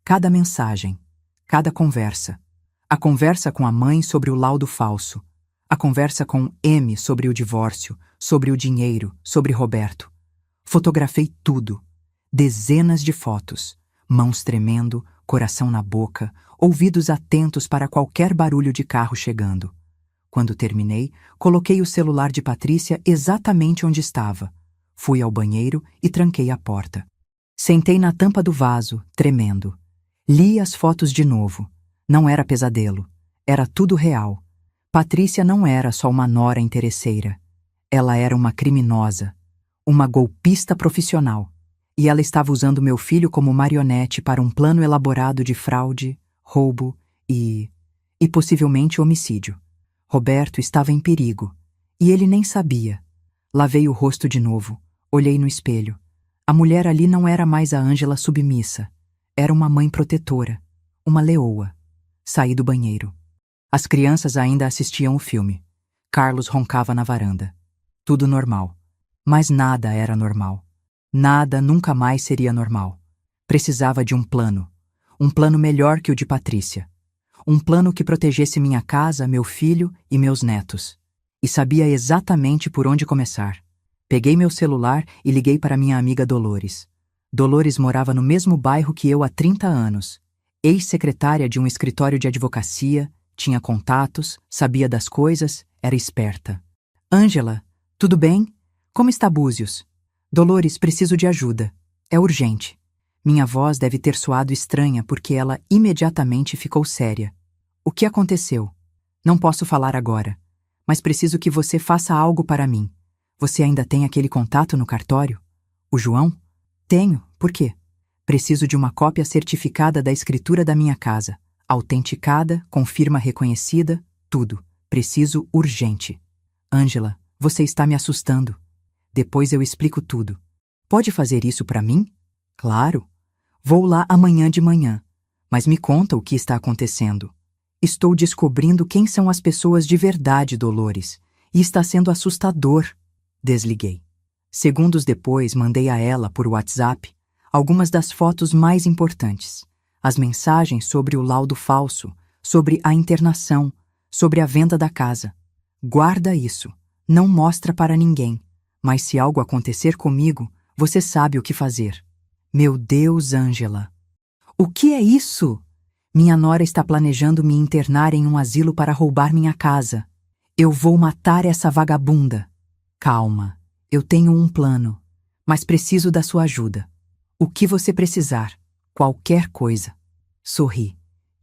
Cada mensagem. Cada conversa. A conversa com a mãe sobre o laudo falso. A conversa com M sobre o divórcio, sobre o dinheiro, sobre Roberto. Fotografei tudo. Dezenas de fotos. Mãos tremendo, coração na boca, ouvidos atentos para qualquer barulho de carro chegando. Quando terminei, coloquei o celular de Patrícia exatamente onde estava. Fui ao banheiro e tranquei a porta. Sentei na tampa do vaso, tremendo. Li as fotos de novo. Não era pesadelo. Era tudo real. Patrícia não era só uma nora interesseira. Ela era uma criminosa. Uma golpista profissional. E ela estava usando meu filho como marionete para um plano elaborado de fraude, roubo e possivelmente homicídio. Roberto estava em perigo. E ele nem sabia. Lavei o rosto de novo. Olhei no espelho. A mulher ali não era mais a Ângela submissa. Era uma mãe protetora. Uma leoa. Saí do banheiro. As crianças ainda assistiam o filme. Carlos roncava na varanda. Tudo normal. Mas nada era normal. Nada nunca mais seria normal. Precisava de um plano. Um plano melhor que o de Patrícia. Um plano que protegesse minha casa, meu filho e meus netos. E sabia exatamente por onde começar. Peguei meu celular e liguei para minha amiga Dolores. Dolores morava no mesmo bairro que eu há 30 anos. Ex-secretária de um escritório de advocacia, tinha contatos, sabia das coisas, era esperta. Ângela, tudo bem? Como está Búzios? Dolores, preciso de ajuda. É urgente. Minha voz deve ter soado estranha porque ela imediatamente ficou séria. O que aconteceu? Não posso falar agora, mas preciso que você faça algo para mim. Você ainda tem aquele contato no cartório? O João? Tenho. Por quê? Preciso de uma cópia certificada da escritura da minha casa. Autenticada, com firma reconhecida, tudo. Preciso urgente. Ângela, você está me assustando. Depois eu explico tudo. Pode fazer isso para mim? Claro. Vou lá amanhã de manhã. Mas me conta o que está acontecendo. Estou descobrindo quem são as pessoas de verdade, Dolores. E está sendo assustador. Desliguei. Segundos depois, mandei a ela, por WhatsApp, algumas das fotos mais importantes. As mensagens sobre o laudo falso, sobre a internação, sobre a venda da casa. Guarda isso. Não mostra para ninguém. Mas se algo acontecer comigo, você sabe o que fazer. Meu Deus, Ângela. O que é isso? Minha nora está planejando me internar em um asilo para roubar minha casa. Eu vou matar essa vagabunda. Calma, eu tenho um plano, mas preciso da sua ajuda. O que você precisar, qualquer coisa. Sorri.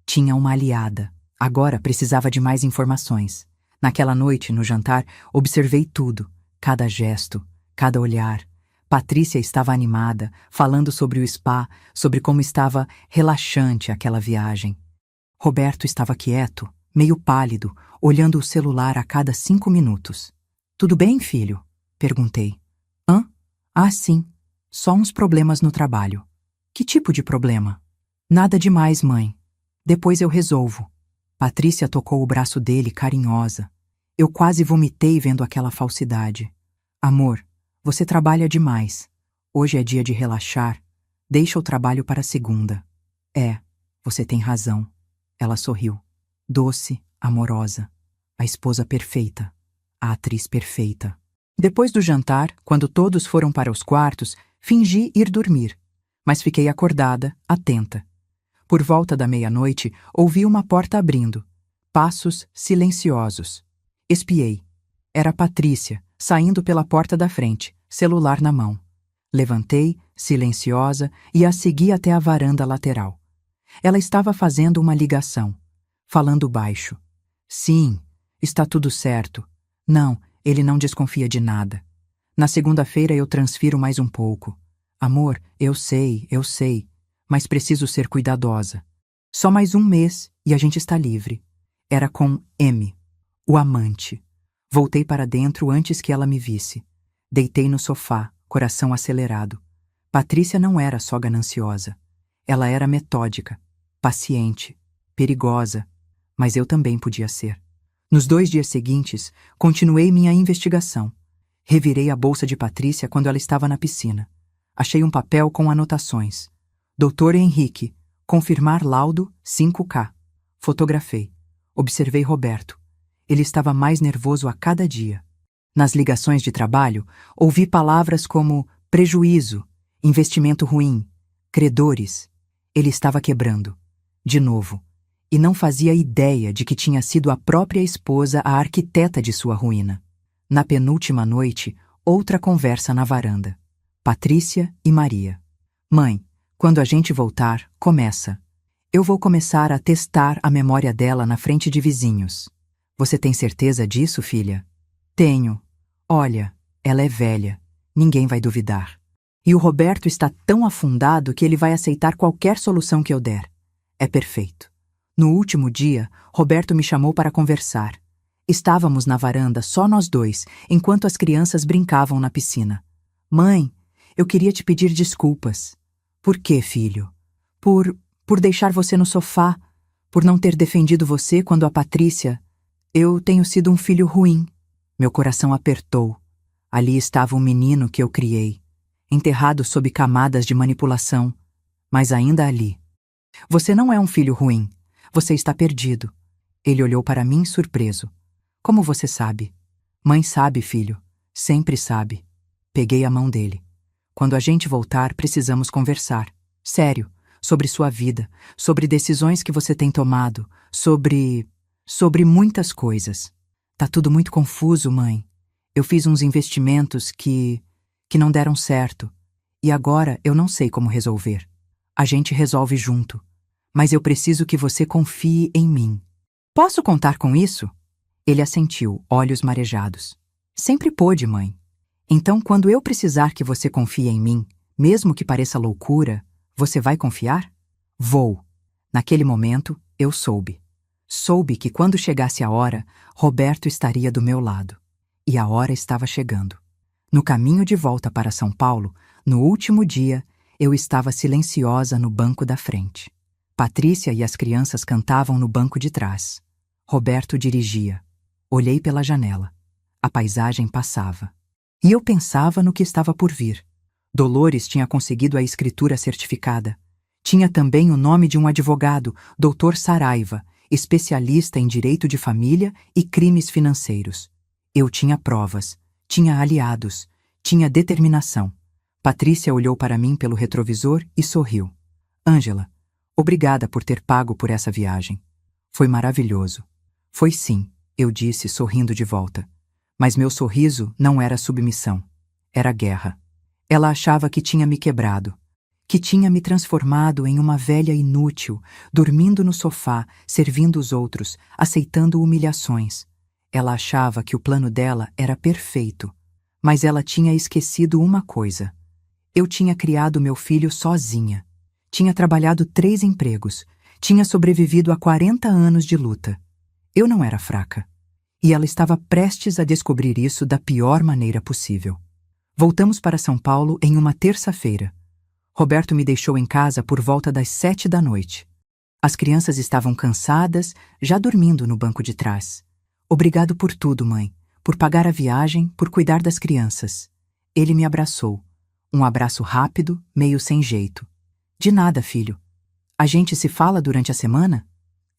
Tinha uma aliada. Agora precisava de mais informações. Naquela noite, no jantar, observei tudo. Cada gesto, cada olhar. Patrícia estava animada, falando sobre o spa, sobre como estava relaxante aquela viagem. Roberto estava quieto, meio pálido, olhando o celular a cada 5 minutos. Tudo bem, filho? Perguntei. Hã? Ah, sim. Só uns problemas no trabalho. Que tipo de problema? Nada demais, mãe. Depois eu resolvo. Patrícia tocou o braço dele, carinhosa. Eu quase vomitei vendo aquela falsidade. Amor, você trabalha demais. Hoje é dia de relaxar. Deixa o trabalho para segunda. É, você tem razão. Ela sorriu. Doce, amorosa. A esposa perfeita. A atriz perfeita. Depois do jantar, quando todos foram para os quartos, fingi ir dormir. Mas fiquei acordada, atenta. Por volta da meia-noite, ouvi uma porta abrindo. Passos silenciosos. Espiei. Era Patrícia, saindo pela porta da frente, celular na mão. Levantei, silenciosa, e a segui até a varanda lateral. Ela estava fazendo uma ligação, falando baixo. Sim, está tudo certo. Não, ele não desconfia de nada. Na segunda-feira eu transfiro mais um pouco. Amor, eu sei, mas preciso ser cuidadosa. Só mais um mês e a gente está livre. Era com M, o amante. Voltei para dentro antes que ela me visse. Deitei no sofá, coração acelerado. Patrícia não era só gananciosa. Ela era metódica, paciente, perigosa, mas eu também podia ser. Nos 2 dias seguintes, continuei minha investigação. Revirei a bolsa de Patrícia quando ela estava na piscina. Achei um papel com anotações. Doutor Henrique, confirmar laudo 5K. Fotografei. Observei Roberto. Ele estava mais nervoso a cada dia. Nas ligações de trabalho, ouvi palavras como prejuízo, investimento ruim, credores. Ele estava quebrando. De novo. E não fazia ideia de que tinha sido a própria esposa a arquiteta de sua ruína. Na penúltima noite, outra conversa na varanda. Patrícia e Maria. Mãe, quando a gente voltar, começa. Eu vou começar a testar a memória dela na frente de vizinhos. Você tem certeza disso, filha? Tenho. Olha, ela é velha. Ninguém vai duvidar. E o Roberto está tão afundado que ele vai aceitar qualquer solução que eu der. É perfeito. No último dia, Roberto me chamou para conversar. Estávamos na varanda, só nós dois, enquanto as crianças brincavam na piscina. Mãe, eu queria te pedir desculpas. Por quê, filho? Por deixar você no sofá, por não ter defendido você quando a Patrícia... Eu tenho sido um filho ruim. Meu coração apertou. Ali estava um menino que eu criei, enterrado sob camadas de manipulação, mas ainda ali. Você não é um filho ruim. Você está perdido. Ele olhou para mim surpreso. Como você sabe? Mãe sabe, filho. Sempre sabe. Peguei a mão dele. Quando a gente voltar, precisamos conversar. Sério. Sobre sua vida. Sobre decisões que você tem tomado. Sobre muitas coisas. Tá tudo muito confuso, mãe. Eu fiz uns investimentos que não deram certo. E agora eu não sei como resolver. A gente resolve junto. Mas eu preciso que você confie em mim. Posso contar com isso? Ele assentiu, olhos marejados. Sempre pôde, mãe. Então, quando eu precisar que você confie em mim, mesmo que pareça loucura, você vai confiar? Vou. Naquele momento, eu soube. Soube que quando chegasse a hora, Roberto estaria do meu lado. E a hora estava chegando. No caminho de volta para São Paulo, no último dia, eu estava silenciosa no banco da frente. Patrícia e as crianças cantavam no banco de trás. Roberto dirigia. Olhei pela janela. A paisagem passava. E eu pensava no que estava por vir. Dolores tinha conseguido a escritura certificada. Tinha também o nome de um advogado, Dr. Saraiva, especialista em direito de família e crimes financeiros. Eu tinha provas, tinha aliados, tinha determinação. Patrícia olhou para mim pelo retrovisor e sorriu. Ângela, obrigada por ter pago por essa viagem. Foi maravilhoso. Foi sim, eu disse, sorrindo de volta. Mas meu sorriso não era submissão. Era guerra. Ela achava que tinha me quebrado, que tinha me transformado em uma velha inútil, dormindo no sofá, servindo os outros, aceitando humilhações. Ela achava que o plano dela era perfeito, mas ela tinha esquecido uma coisa. Eu tinha criado meu filho sozinha. Tinha trabalhado 3 empregos. Tinha sobrevivido a 40 anos de luta. Eu não era fraca. E ela estava prestes a descobrir isso da pior maneira possível. Voltamos para São Paulo em uma terça-feira. Roberto me deixou em casa por volta das 7 da noite. As crianças estavam cansadas, já dormindo no banco de trás. Obrigado por tudo, mãe. Por pagar a viagem, por cuidar das crianças. Ele me abraçou. Um abraço rápido, meio sem jeito. De nada, filho. A gente se fala durante a semana?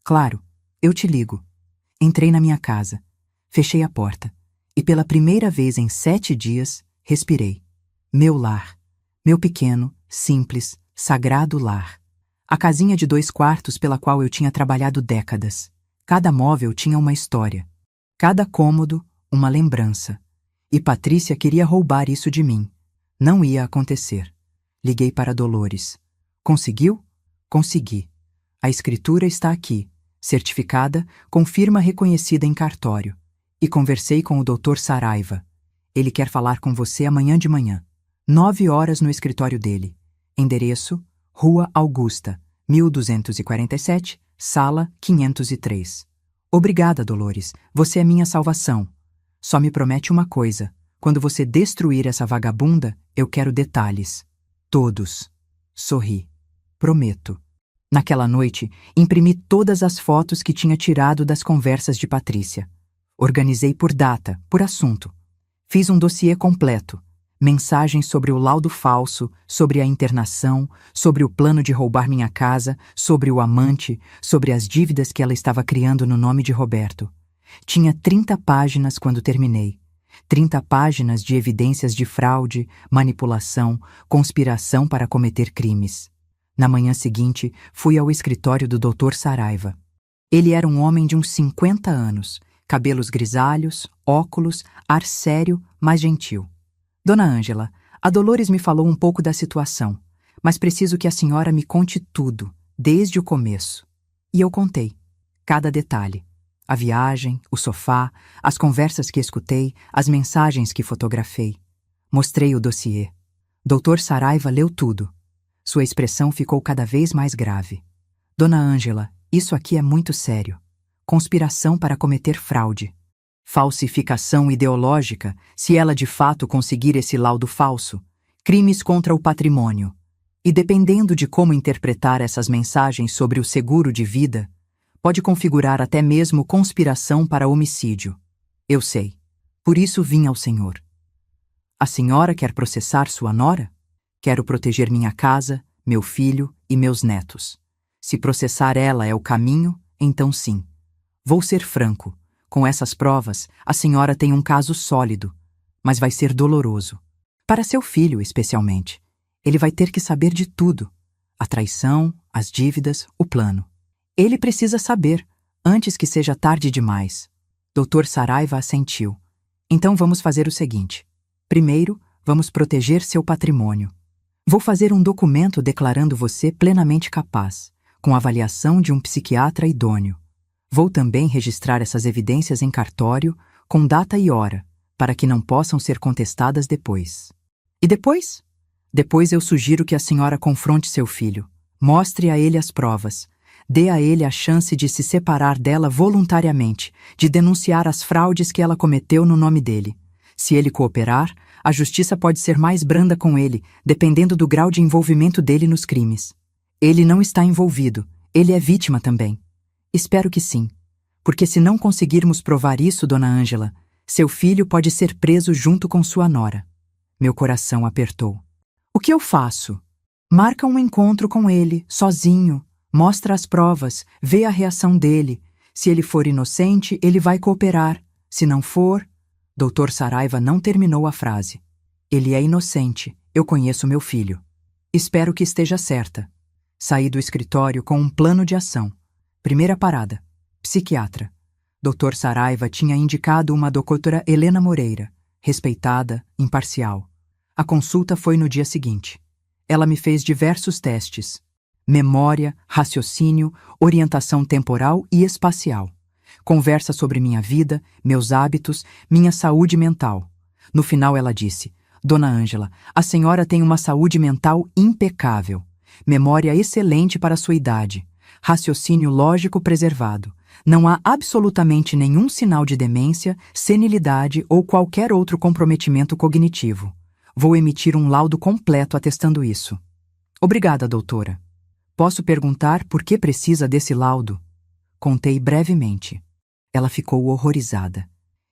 Claro, eu te ligo. Entrei na minha casa. Fechei a porta. E pela primeira vez em 7 dias, respirei. Meu lar. Meu pequeno, simples, sagrado lar. A casinha de 2 quartos pela qual eu tinha trabalhado décadas. Cada móvel tinha uma história. Cada cômodo, uma lembrança. E Patrícia queria roubar isso de mim. Não ia acontecer. Liguei para Dolores. Conseguiu? Consegui. A escritura está aqui, certificada, com firma reconhecida em cartório. E conversei com o Dr. Saraiva. Ele quer falar com você amanhã de manhã. 9 horas no escritório dele. Endereço: Rua Augusta, 1247, sala 503. Obrigada, Dolores. Você é minha salvação. Só me promete uma coisa. Quando você destruir essa vagabunda, eu quero detalhes. Todos. Sorri. Prometo. Naquela noite, imprimi todas as fotos que tinha tirado das conversas de Patrícia. Organizei por data, por assunto. Fiz um dossiê completo. Mensagens sobre o laudo falso, sobre a internação, sobre o plano de roubar minha casa, sobre o amante, sobre as dívidas que ela estava criando no nome de Roberto. Tinha 30 páginas quando terminei. 30 páginas de evidências de fraude, manipulação, conspiração para cometer crimes. Na manhã seguinte, fui ao escritório do Dr. Saraiva. Ele era um homem de uns 50 anos, cabelos grisalhos, óculos, ar sério, mas gentil. Dona Ângela, a Dolores me falou um pouco da situação, mas preciso que a senhora me conte tudo, desde o começo. E eu contei. Cada detalhe. A viagem, o sofá, as conversas que escutei, as mensagens que fotografei. Mostrei o dossiê. Dr. Saraiva leu tudo. Sua expressão ficou cada vez mais grave. Dona Ângela, isso aqui é muito sério. Conspiração para cometer fraude. Falsificação ideológica, se ela de fato conseguir esse laudo falso. Crimes contra o patrimônio. E dependendo de como interpretar essas mensagens sobre o seguro de vida, pode configurar até mesmo conspiração para homicídio. Eu sei. Por isso vim ao senhor. A senhora quer processar sua nora? Quero proteger minha casa, meu filho e meus netos. Se processar ela é o caminho, então sim. Vou ser franco. Com essas provas, a senhora tem um caso sólido, mas vai ser doloroso. Para seu filho, especialmente. Ele vai ter que saber de tudo. A traição, as dívidas, o plano. Ele precisa saber, antes que seja tarde demais. Dr. Saraiva assentiu. Então vamos fazer o seguinte. Primeiro, vamos proteger seu patrimônio. Vou fazer um documento declarando você plenamente capaz, com avaliação de um psiquiatra idôneo. Vou também registrar essas evidências em cartório, com data e hora, para que não possam ser contestadas depois. E depois? Depois eu sugiro que a senhora confronte seu filho, mostre a ele as provas, dê a ele a chance de se separar dela voluntariamente, de denunciar as fraudes que ela cometeu no nome dele. Se ele cooperar, a justiça pode ser mais branda com ele, dependendo do grau de envolvimento dele nos crimes. Ele não está envolvido, ele é vítima também. Espero que sim, porque se não conseguirmos provar isso, Dona Ângela, seu filho pode ser preso junto com sua nora. Meu coração apertou. O que eu faço? Marca um encontro com ele, sozinho, mostra as provas, vê a reação dele. Se ele for inocente, ele vai cooperar. Se não for... Dr. Saraiva não terminou a frase. Ele é inocente, eu conheço meu filho. Espero que esteja certa. Saí do escritório com um plano de ação. Primeira parada. Psiquiatra. Dr. Saraiva tinha indicado uma doutora Helena Moreira, respeitada, imparcial. A consulta foi no dia seguinte. Ela me fez diversos testes. Memória, raciocínio, orientação temporal e espacial. Conversa sobre minha vida, meus hábitos, minha saúde mental. No final ela disse, Dona Ângela, a senhora tem uma saúde mental impecável. Memória excelente para a sua idade. Raciocínio lógico preservado. Não há absolutamente nenhum sinal de demência, senilidade ou qualquer outro comprometimento cognitivo. Vou emitir um laudo completo atestando isso. Obrigada, doutora. Posso perguntar por que precisa desse laudo? Contei brevemente. Ela ficou horrorizada.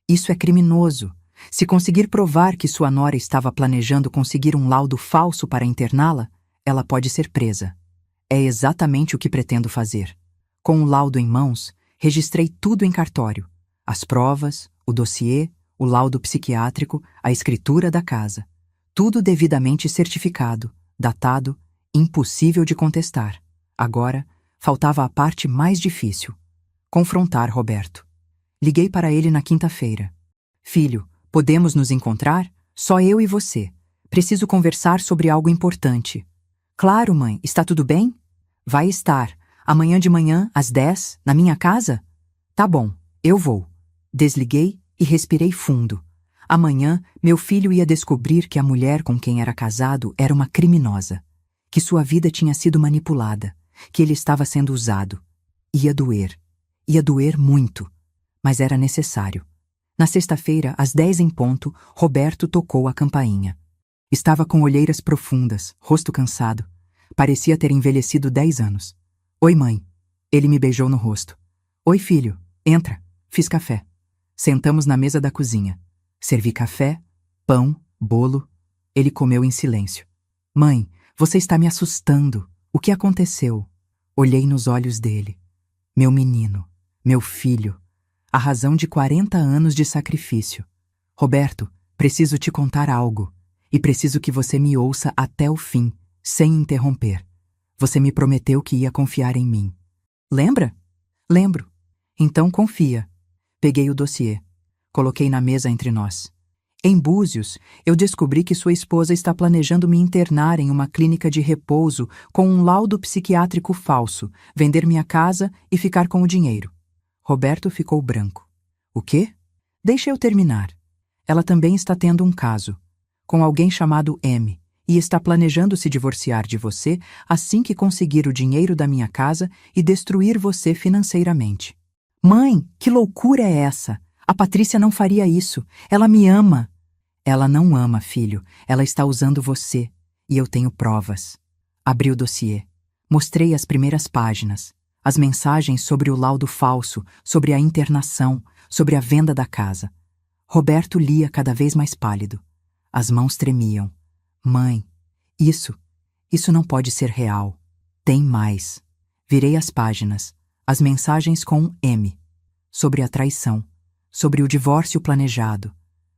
Isso é criminoso. Se conseguir provar que sua nora estava planejando conseguir um laudo falso para interná-la, ela pode ser presa. É exatamente o que pretendo fazer. Com o laudo em mãos, registrei tudo em cartório. As provas, o dossiê, o laudo psiquiátrico, a escritura da casa. Tudo devidamente certificado, datado, impossível de contestar. Agora, faltava a parte mais difícil: confrontar Roberto. Liguei para ele na quinta-feira. Filho, podemos nos encontrar? Só eu e você. Preciso conversar sobre algo importante. Claro, mãe, está tudo bem? Vai estar. Amanhã de manhã, às 10, na minha casa? Tá bom, eu vou. Desliguei e respirei fundo. Amanhã, meu filho ia descobrir que a mulher com quem era casado era uma criminosa, que sua vida tinha sido manipulada, que ele estava sendo usado. Ia doer muito, mas era necessário. Na sexta-feira, às 10 em ponto, Roberto tocou a campainha. Estava com olheiras profundas, rosto cansado. Parecia ter envelhecido 10 anos. Oi, mãe. Ele me beijou no rosto. Oi, filho. Entra. Fiz café. Sentamos na mesa da cozinha. Servi café, pão, bolo. Ele comeu em silêncio. Mãe, você está me assustando. O que aconteceu? Olhei nos olhos dele. Meu menino, meu filho. A razão de 40 anos de sacrifício. Roberto, preciso te contar algo. E preciso que você me ouça até o fim, sem interromper. Você me prometeu que ia confiar em mim. Lembra? Lembro. Então confia. Peguei o dossiê. Coloquei na mesa entre nós. Em Búzios, eu descobri que sua esposa está planejando me internar em uma clínica de repouso com um laudo psiquiátrico falso, vender minha casa e ficar com o dinheiro. Roberto ficou branco. O quê? Deixa eu terminar. Ela também está tendo um caso, com alguém chamado M, e está planejando se divorciar de você assim que conseguir o dinheiro da minha casa e destruir você financeiramente. Mãe, que loucura é essa? A Patrícia não faria isso. Ela me ama. Ela não ama, filho. Ela está usando você. E eu tenho provas. Abri o dossiê. Mostrei as primeiras páginas. As mensagens sobre o laudo falso, sobre a internação, sobre a venda da casa. Roberto lia cada vez mais pálido. As mãos tremiam. Mãe, isso não pode ser real. Tem mais. Virei as páginas. As mensagens com M. Sobre a traição. Sobre o divórcio planejado.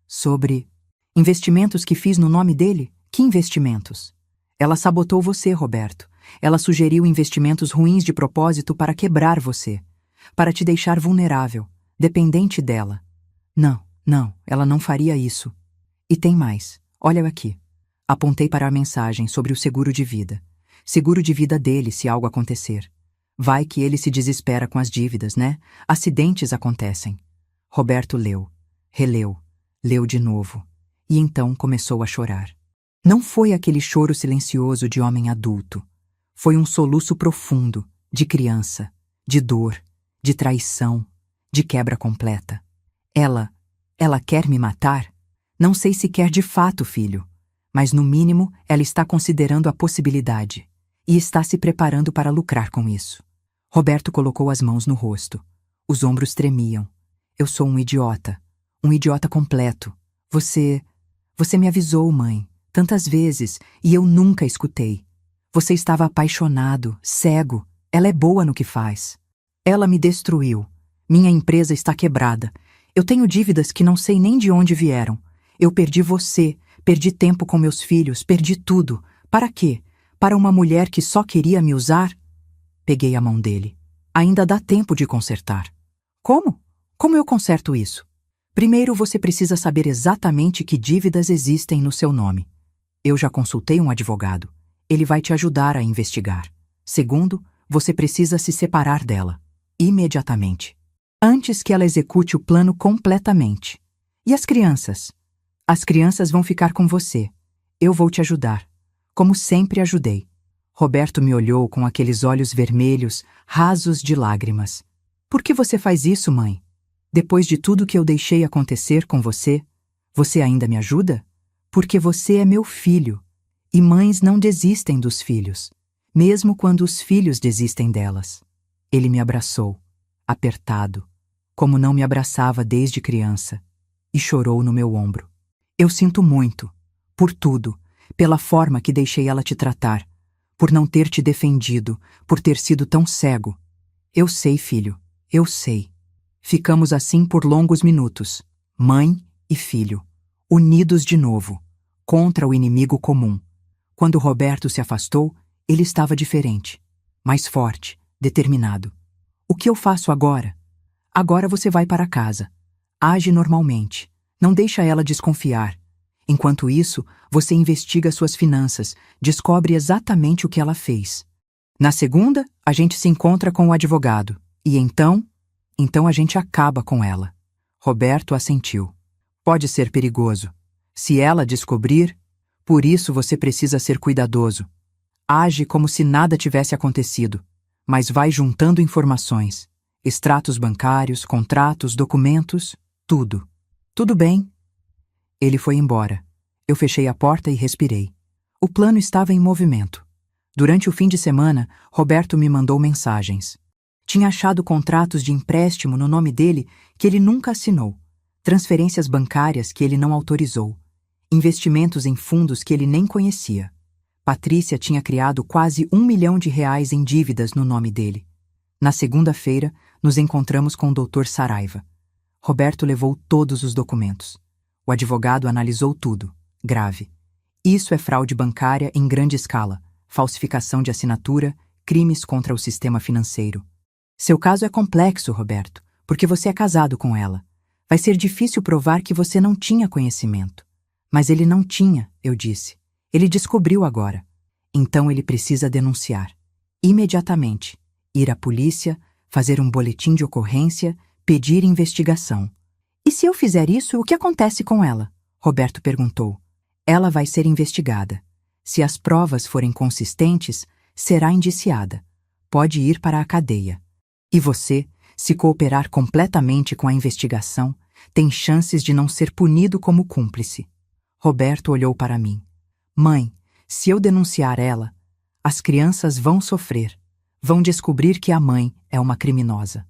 Sobre investimentos que fiz no nome dele? Que investimentos? Ela sabotou você, Roberto. Ela sugeriu investimentos ruins de propósito para quebrar você. Para te deixar vulnerável, dependente dela. Não, ela não faria isso. E tem mais. Olha aqui. Apontei para a mensagem sobre o seguro de vida. Seguro de vida dele se algo acontecer. Vai que ele se desespera com as dívidas, né? Acidentes acontecem. Roberto leu, releu, leu de novo. E então começou a chorar. Não foi aquele choro silencioso de homem adulto. Foi um soluço profundo, de criança, de dor, de traição, de quebra completa. Ela quer me matar? Não sei se quer de fato, filho, mas no mínimo ela está considerando a possibilidade e está se preparando para lucrar com isso. Roberto colocou as mãos no rosto. Os ombros tremiam. Eu sou um idiota completo. Você me avisou, mãe, tantas vezes, e eu nunca escutei. Você estava apaixonado, cego. Ela é boa no que faz. Ela me destruiu. Minha empresa está quebrada. Eu tenho dívidas que não sei nem de onde vieram. Eu perdi você, perdi tempo com meus filhos, perdi tudo. Para quê? Para uma mulher que só queria me usar? Peguei a mão dele. Ainda dá tempo de consertar. Como? Como eu conserto isso? Primeiro, você precisa saber exatamente que dívidas existem no seu nome. Eu já consultei um advogado. Ele vai te ajudar a investigar. Segundo, você precisa se separar dela. Imediatamente. Antes que ela execute o plano completamente. E as crianças? As crianças vão ficar com você. Eu vou te ajudar. Como sempre ajudei. Roberto me olhou com aqueles olhos vermelhos, rasos de lágrimas. Por que você faz isso, mãe? Depois de tudo que eu deixei acontecer com você, você ainda me ajuda? Porque você é meu filho. E mães não desistem dos filhos, mesmo quando os filhos desistem delas. Ele me abraçou, apertado, como não me abraçava desde criança, e chorou no meu ombro. Eu sinto muito, por tudo, pela forma que deixei ela te tratar, por não ter te defendido, por ter sido tão cego. Eu sei, filho, eu sei. Ficamos assim por longos minutos, mãe e filho, unidos de novo, contra o inimigo comum. Quando Roberto se afastou, ele estava diferente, mais forte, determinado. O que eu faço agora? Agora você vai para casa. Age normalmente. Não deixa ela desconfiar. Enquanto isso, você investiga suas finanças, descobre exatamente o que ela fez. Na segunda, a gente se encontra com o advogado. E então a gente acaba com ela. Roberto assentiu. Pode ser perigoso. Se ela descobrir, por isso você precisa ser cuidadoso. Age como se nada tivesse acontecido, mas vai juntando informações. Extratos bancários, contratos, documentos, tudo. Tudo bem. Ele foi embora. Eu fechei a porta e respirei. O plano estava em movimento. Durante o fim de semana, Roberto me mandou mensagens. Tinha achado contratos de empréstimo no nome dele que ele nunca assinou, transferências bancárias que ele não autorizou, investimentos em fundos que ele nem conhecia. Patrícia tinha criado quase R$ 1 milhão em dívidas no nome dele. Na segunda-feira, nos encontramos com o Dr. Saraiva. Roberto levou todos os documentos. O advogado analisou tudo. Grave. Isso é fraude bancária em grande escala, falsificação de assinatura, crimes contra o sistema financeiro. Seu caso é complexo, Roberto, porque você é casado com ela. Vai ser difícil provar que você não tinha conhecimento. Mas ele não tinha, eu disse. Ele descobriu agora. Então ele precisa denunciar. Imediatamente. Ir à polícia, fazer um boletim de ocorrência, pedir investigação. E se eu fizer isso, o que acontece com ela? Roberto perguntou. Ela vai ser investigada. Se as provas forem consistentes, será indiciada. Pode ir para a cadeia. E você, se cooperar completamente com a investigação, tem chances de não ser punido como cúmplice. Roberto olhou para mim. Mãe, se eu denunciar ela, as crianças vão sofrer. Vão descobrir que a mãe é uma criminosa.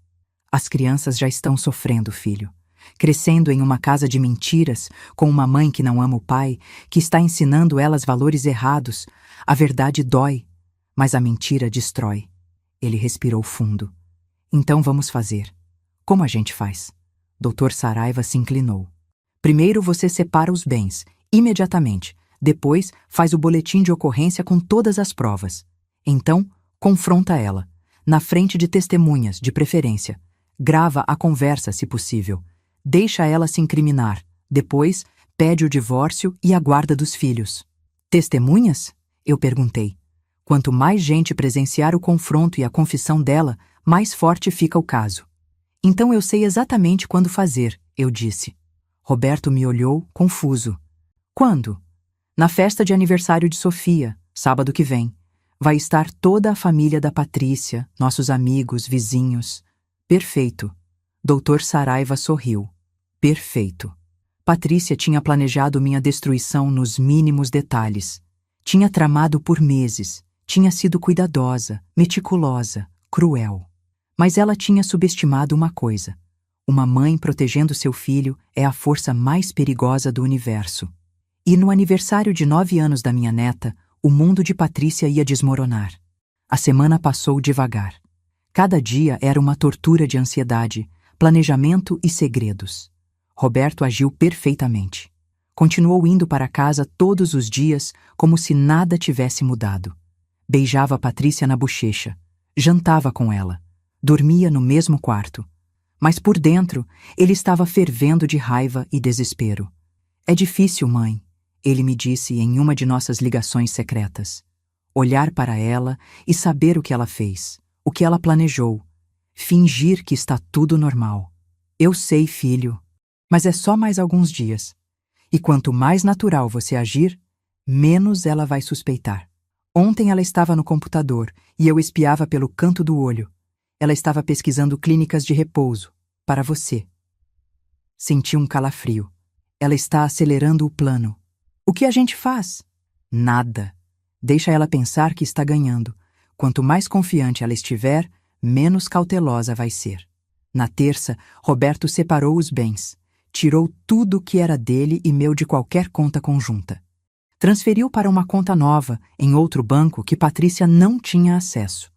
As crianças já estão sofrendo, filho. Crescendo em uma casa de mentiras, com uma mãe que não ama o pai, que está ensinando elas valores errados. A verdade dói, mas a mentira destrói. Ele respirou fundo. Então vamos fazer. Como a gente faz? Dr. Saraiva se inclinou. Primeiro você separa os bens, imediatamente. Depois faz o boletim de ocorrência com todas as provas. Então, confronta ela. Na frente de testemunhas, de preferência. Grava a conversa, se possível. Deixa ela se incriminar. Depois, pede o divórcio e a guarda dos filhos. Testemunhas? Eu perguntei. Quanto mais gente presenciar o confronto e a confissão dela, mais forte fica o caso. Então eu sei exatamente quando fazer, eu disse. Roberto me olhou, confuso. Quando? Na festa de aniversário de Sofia, sábado que vem. Vai estar toda a família da Patrícia, nossos amigos, vizinhos. Perfeito. Dr. Saraiva sorriu. Perfeito. Patrícia tinha planejado minha destruição nos mínimos detalhes. Tinha tramado por meses. Tinha sido cuidadosa, meticulosa, cruel. Mas ela tinha subestimado uma coisa. Uma mãe protegendo seu filho é a força mais perigosa do universo. E no aniversário de 9 anos da minha neta, o mundo de Patrícia ia desmoronar. A semana passou devagar. Cada dia era uma tortura de ansiedade, planejamento e segredos. Roberto agiu perfeitamente. Continuou indo para casa todos os dias como se nada tivesse mudado. Beijava Patrícia na bochecha, jantava com ela, dormia no mesmo quarto. Mas por dentro, ele estava fervendo de raiva e desespero. É difícil, mãe, ele me disse em uma de nossas ligações secretas. Olhar para ela e saber o que ela fez, o que ela planejou. Fingir que está tudo normal. Eu sei, filho, mas é só mais alguns dias. E quanto mais natural você agir, menos ela vai suspeitar. Ontem ela estava no computador e eu espiava pelo canto do olho. Ela estava pesquisando clínicas de repouso, para você. Senti um calafrio. Ela está acelerando o plano. O que a gente faz? Nada. Deixa ela pensar que está ganhando. Quanto mais confiante ela estiver, menos cautelosa vai ser. Na terça, Roberto separou os bens. Tirou tudo que era dele e meu de qualquer conta conjunta. Transferiu para uma conta nova, em outro banco que Patrícia não tinha acesso.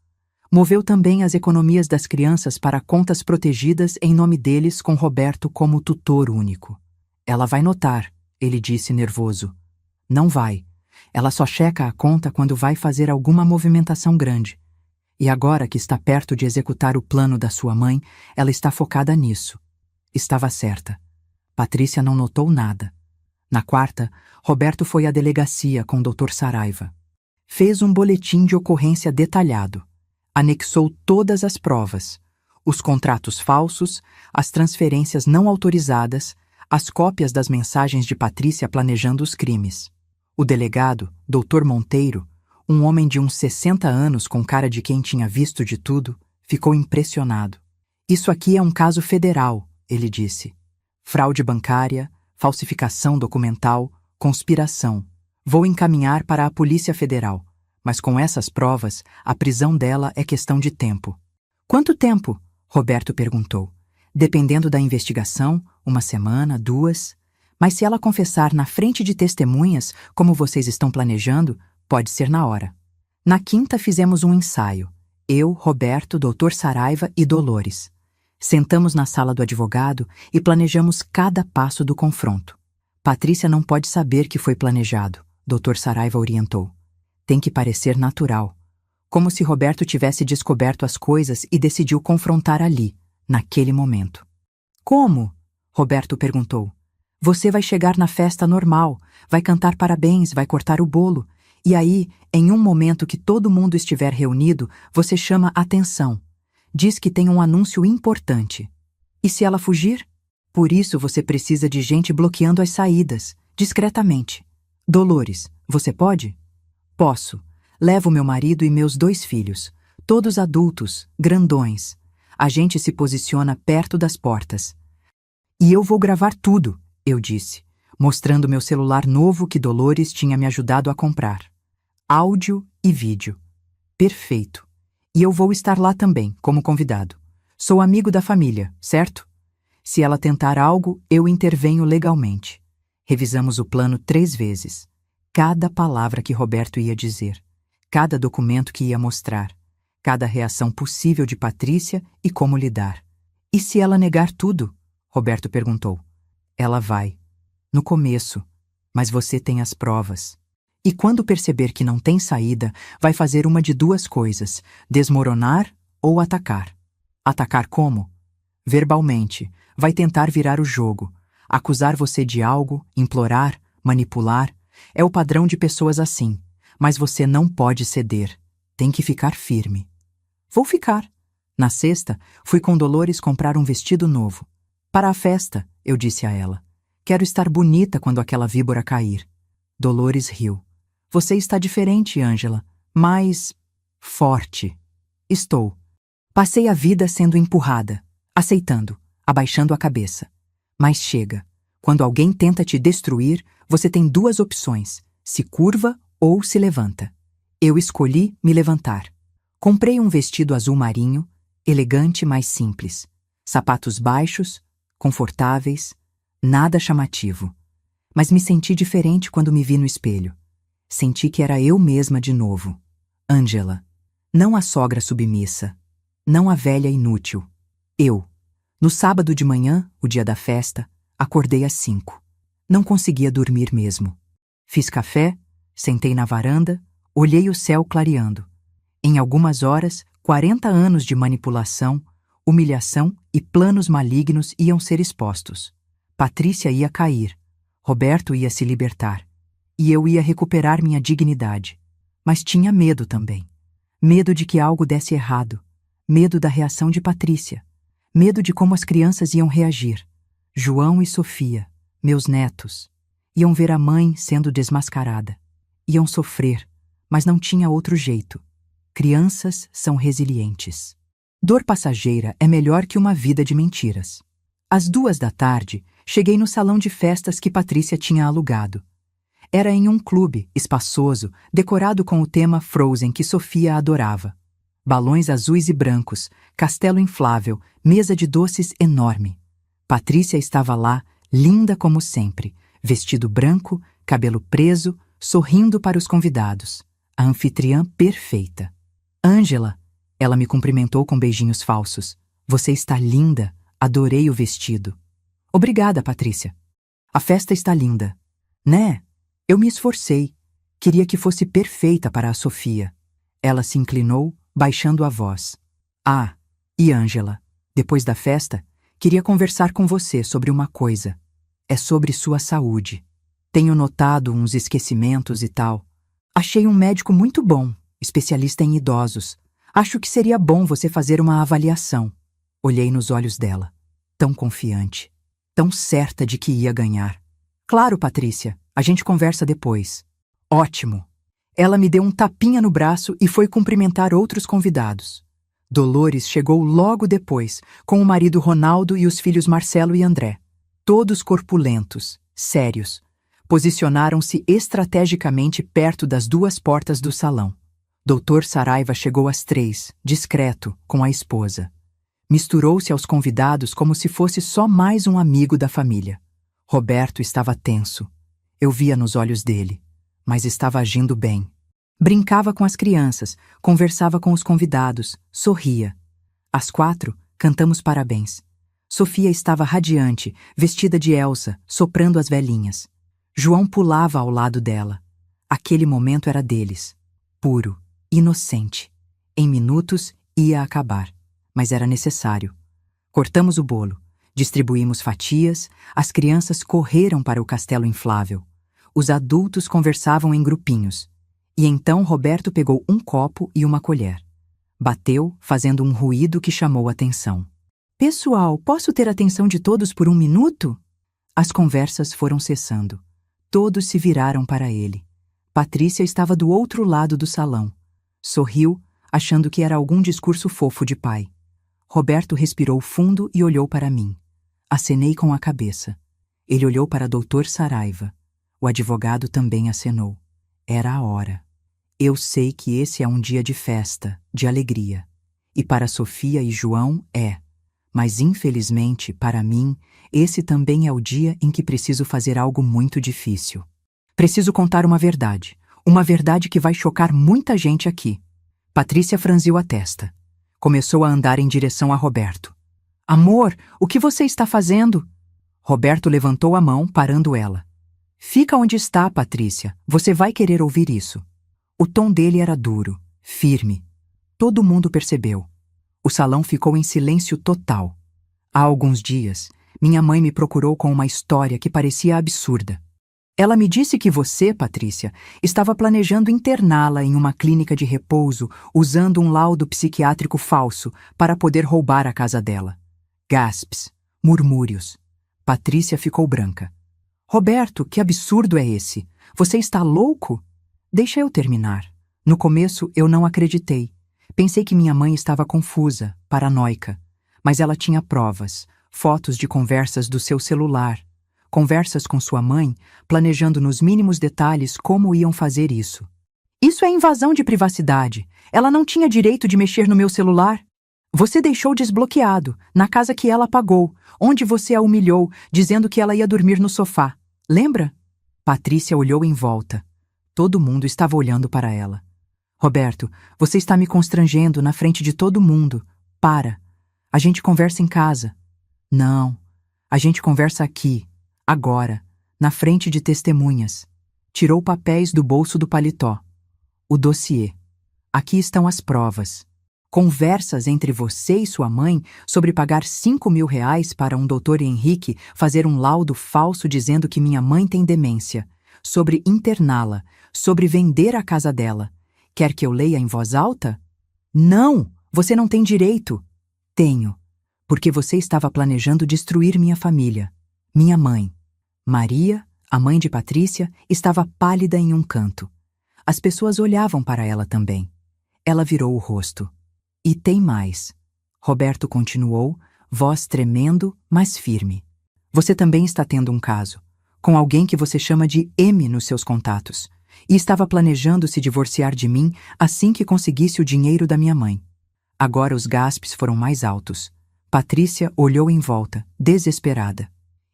Moveu também as economias das crianças para contas protegidas em nome deles com Roberto como tutor único. Ela vai notar, ele disse nervoso. Não vai. Ela só checa a conta quando vai fazer alguma movimentação grande. E agora que está perto de executar o plano da sua mãe, ela está focada nisso. Estava certa. Patrícia não notou nada. Na quarta, Roberto foi à delegacia com o Dr. Saraiva. Fez um boletim de ocorrência detalhado. Anexou todas as provas: os contratos falsos, as transferências não autorizadas, as cópias das mensagens de Patrícia planejando os crimes. O delegado, Dr. Monteiro, um homem de uns 60 anos com cara de quem tinha visto de tudo, ficou impressionado. Isso aqui é um caso federal, ele disse. Fraude bancária, falsificação documental, conspiração. Vou encaminhar para a Polícia Federal, mas com essas provas, a prisão dela é questão de tempo. Quanto tempo? Roberto perguntou. Dependendo da investigação, 1 semana, 2... Mas se ela confessar na frente de testemunhas, como vocês estão planejando, pode ser na hora. Na quinta fizemos um ensaio. Eu, Roberto, Dr. Saraiva e Dolores. Sentamos na sala do advogado e planejamos cada passo do confronto. Patrícia não pode saber que foi planejado, Dr. Saraiva orientou. Tem que parecer natural. Como se Roberto tivesse descoberto as coisas e decidiu confrontar ali, naquele momento. Como? Roberto perguntou. Você vai chegar na festa normal, vai cantar parabéns, vai cortar o bolo. E aí, em um momento que todo mundo estiver reunido, você chama atenção. Diz que tem um anúncio importante. E se ela fugir? Por isso você precisa de gente bloqueando as saídas, discretamente. Dolores, você pode? Posso. Levo meu marido e meus 2 filhos, todos adultos, grandões. A gente se posiciona perto das portas. E eu vou gravar tudo, eu disse, mostrando meu celular novo que Dolores tinha me ajudado a comprar. Áudio e vídeo. Perfeito. E eu vou estar lá também, como convidado. Sou amigo da família, certo? Se ela tentar algo, eu intervenho legalmente. Revisamos o plano 3 vezes. Cada palavra que Roberto ia dizer. Cada documento que ia mostrar. Cada reação possível de Patrícia e como lidar. E se ela negar tudo? Roberto perguntou. Ela vai. No começo. Mas você tem as provas. E quando perceber que não tem saída, vai fazer uma de 2 coisas: desmoronar ou atacar. Atacar como? Verbalmente. Vai tentar virar o jogo. Acusar você de algo, implorar, manipular. É o padrão de pessoas assim. Mas você não pode ceder. Tem que ficar firme. Vou ficar. Na sexta, fui com Dolores comprar um vestido novo. Para a festa, eu disse a ela. Quero estar bonita quando aquela víbora cair. Dolores riu. Você está diferente, Ângela. Mais forte. Estou. Passei a vida sendo empurrada, aceitando, abaixando a cabeça. Mas chega. Quando alguém tenta te destruir, você tem 2 opções: se curva ou se levanta. Eu escolhi me levantar. Comprei um vestido azul marinho, elegante, mas simples. Sapatos baixos, confortáveis, nada chamativo. Mas me senti diferente quando me vi no espelho. Senti que era eu mesma de novo. Ângela. Não a sogra submissa. Não a velha inútil. Eu. No sábado de manhã, o dia da festa, acordei às 5. Não conseguia dormir mesmo. Fiz café, sentei na varanda, olhei o céu clareando. Em algumas horas, 40 anos de manipulação, humilhação e planos malignos iam ser expostos. Patrícia ia cair. Roberto ia se libertar. E eu ia recuperar minha dignidade. Mas tinha medo também. Medo de que algo desse errado. Medo da reação de Patrícia. Medo de como as crianças iam reagir. João e Sofia, meus netos, iam ver a mãe sendo desmascarada. Iam sofrer, mas não tinha outro jeito. Crianças são resilientes. Dor passageira é melhor que uma vida de mentiras. Às 2 da tarde, cheguei no salão de festas que Patrícia tinha alugado. Era em um clube espaçoso, decorado com o tema Frozen que Sofia adorava. Balões azuis e brancos, castelo inflável, mesa de doces enorme. Patrícia estava lá, linda como sempre, vestido branco, cabelo preso, sorrindo para os convidados. A anfitriã perfeita. Ângela, ela me cumprimentou com beijinhos falsos. Você está linda, adorei o vestido. Obrigada, Patrícia. A festa está linda. Né? Eu me esforcei. Queria que fosse perfeita para a Sofia. Ela se inclinou, baixando a voz. Ah, e Ângela, depois da festa, queria conversar com você sobre uma coisa. É sobre sua saúde. Tenho notado uns esquecimentos e tal. Achei um médico muito bom, especialista em idosos. Acho que seria bom você fazer uma avaliação. Olhei nos olhos dela. Tão confiante. Tão certa de que ia ganhar. Claro, Patrícia, a gente conversa depois. Ótimo. Ela me deu um tapinha no braço e foi cumprimentar outros convidados. Dolores chegou logo depois, com o marido Ronaldo e os filhos Marcelo e André. Todos corpulentos, sérios. Posicionaram-se estrategicamente perto das duas portas do salão. Doutor Saraiva chegou às 3, discreto, com a esposa. Misturou-se aos convidados como se fosse só mais um amigo da família. Roberto estava tenso. Eu via nos olhos dele, mas estava agindo bem. Brincava com as crianças, conversava com os convidados, sorria. Às 4, cantamos parabéns. Sofia estava radiante, vestida de Elsa, soprando as velhinhas. João pulava ao lado dela. Aquele momento era deles. Puro, inocente. Em minutos ia acabar, mas era necessário. Cortamos o bolo, distribuímos fatias, as crianças correram para o castelo inflável. Os adultos conversavam em grupinhos. E então Roberto pegou um copo e uma colher. Bateu, fazendo um ruído que chamou a atenção. Pessoal, posso ter a atenção de todos por um minuto? As conversas foram cessando. Todos se viraram para ele. Patrícia estava do outro lado do salão. Sorriu, achando que era algum discurso fofo de pai. Roberto respirou fundo e olhou para mim. Acenei com a cabeça. Ele olhou para Dr. Saraiva. O advogado também acenou. Era a hora. Eu sei que esse é um dia de festa, de alegria. E para Sofia e João é. Mas infelizmente, para mim, esse também é o dia em que preciso fazer algo muito difícil. Preciso contar uma verdade que vai chocar muita gente aqui. Patrícia franziu a testa. Começou a andar em direção a Roberto. Amor, o que você está fazendo? Roberto levantou a mão, parando ela. Fica onde está, Patrícia. Você vai querer ouvir isso. O tom dele era duro, firme. Todo mundo percebeu. O salão ficou em silêncio total. Há alguns dias, minha mãe me procurou com uma história que parecia absurda. Ela me disse que você, Patrícia, estava planejando interná-la em uma clínica de repouso usando um laudo psiquiátrico falso para poder roubar a casa dela. Gasps, murmúrios. Patrícia ficou branca. Roberto, que absurdo é esse? Você está louco? Deixa eu terminar. No começo, eu não acreditei. Pensei que minha mãe estava confusa, paranoica. Mas ela tinha provas, fotos de conversas do seu celular. Conversas com sua mãe, planejando nos mínimos detalhes como iam fazer isso. Isso é invasão de privacidade. Ela não tinha direito de mexer no meu celular. Você deixou desbloqueado, na casa que ela pagou, onde você a humilhou, dizendo que ela ia dormir no sofá. Lembra? Patrícia olhou em volta. Todo mundo estava olhando para ela. Roberto, você está me constrangendo na frente de todo mundo. Para. A gente conversa em casa. Não. A gente conversa aqui, agora, na frente de testemunhas. Tirou papéis do bolso do paletó. O dossiê. Aqui estão as provas. Conversas entre você e sua mãe sobre pagar R$ 5.000 para um Dr. Henrique fazer um laudo falso dizendo que minha mãe tem demência, sobre interná-la, sobre vender a casa dela. Quer que eu leia em voz alta? Não! Você não tem direito. Tenho. Porque você estava planejando destruir minha família. Minha mãe. Maria, a mãe de Patrícia, estava pálida em um canto. As pessoas olhavam para ela também. Ela virou o rosto. E tem mais. Roberto continuou, voz tremendo, mas firme. Você também está tendo um caso. com alguém que você chama de M nos seus contatos, e estava planejando se divorciar de mim assim que conseguisse o dinheiro da minha mãe. Agora os gaspes foram mais altos. Patrícia olhou em volta, desesperada.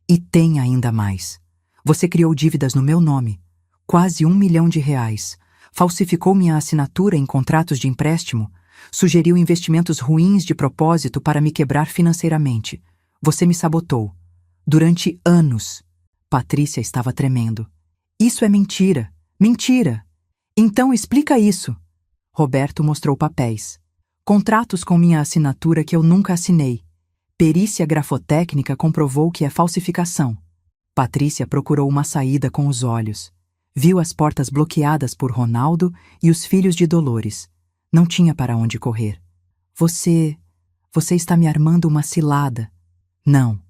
E tem ainda mais. Você criou dívidas no meu nome. Quase R$1 milhão. Falsificou minha assinatura em contratos de empréstimo. Sugeriu investimentos ruins de propósito para me quebrar financeiramente. Você me sabotou. Durante anos. Patrícia estava tremendo. Isso é mentira. Mentira! Então explica isso. Roberto mostrou papéis. Contratos com minha assinatura que eu nunca assinei. Perícia grafotécnica comprovou que é falsificação. Patrícia procurou uma saída com os olhos. Viu as portas bloqueadas por Ronaldo e os filhos de Dolores. Não tinha para onde correr. Você está me armando uma cilada. Não.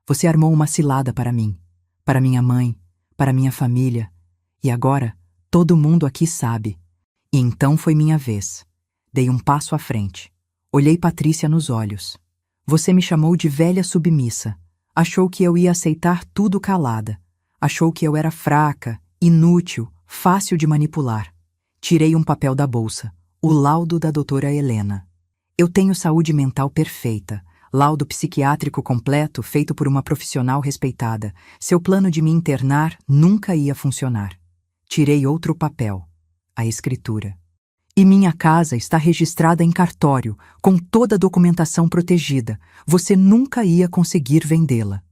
Você armou uma cilada para mim, para minha mãe, para minha família. E agora, todo mundo aqui sabe. E então foi minha vez. Dei um passo à frente. Olhei Patrícia nos olhos. Você me chamou de velha submissa. Achou que eu ia aceitar tudo calada. Achou que eu era fraca, inútil, fácil de manipular. Tirei um papel da bolsa. O laudo da doutora Helena. Eu tenho saúde mental perfeita. Laudo psiquiátrico completo feito por uma profissional respeitada. Seu plano de me internar nunca ia funcionar. Tirei outro papel. A escritura. E minha casa está registrada em cartório, com toda a documentação protegida. Você nunca ia conseguir vendê-la.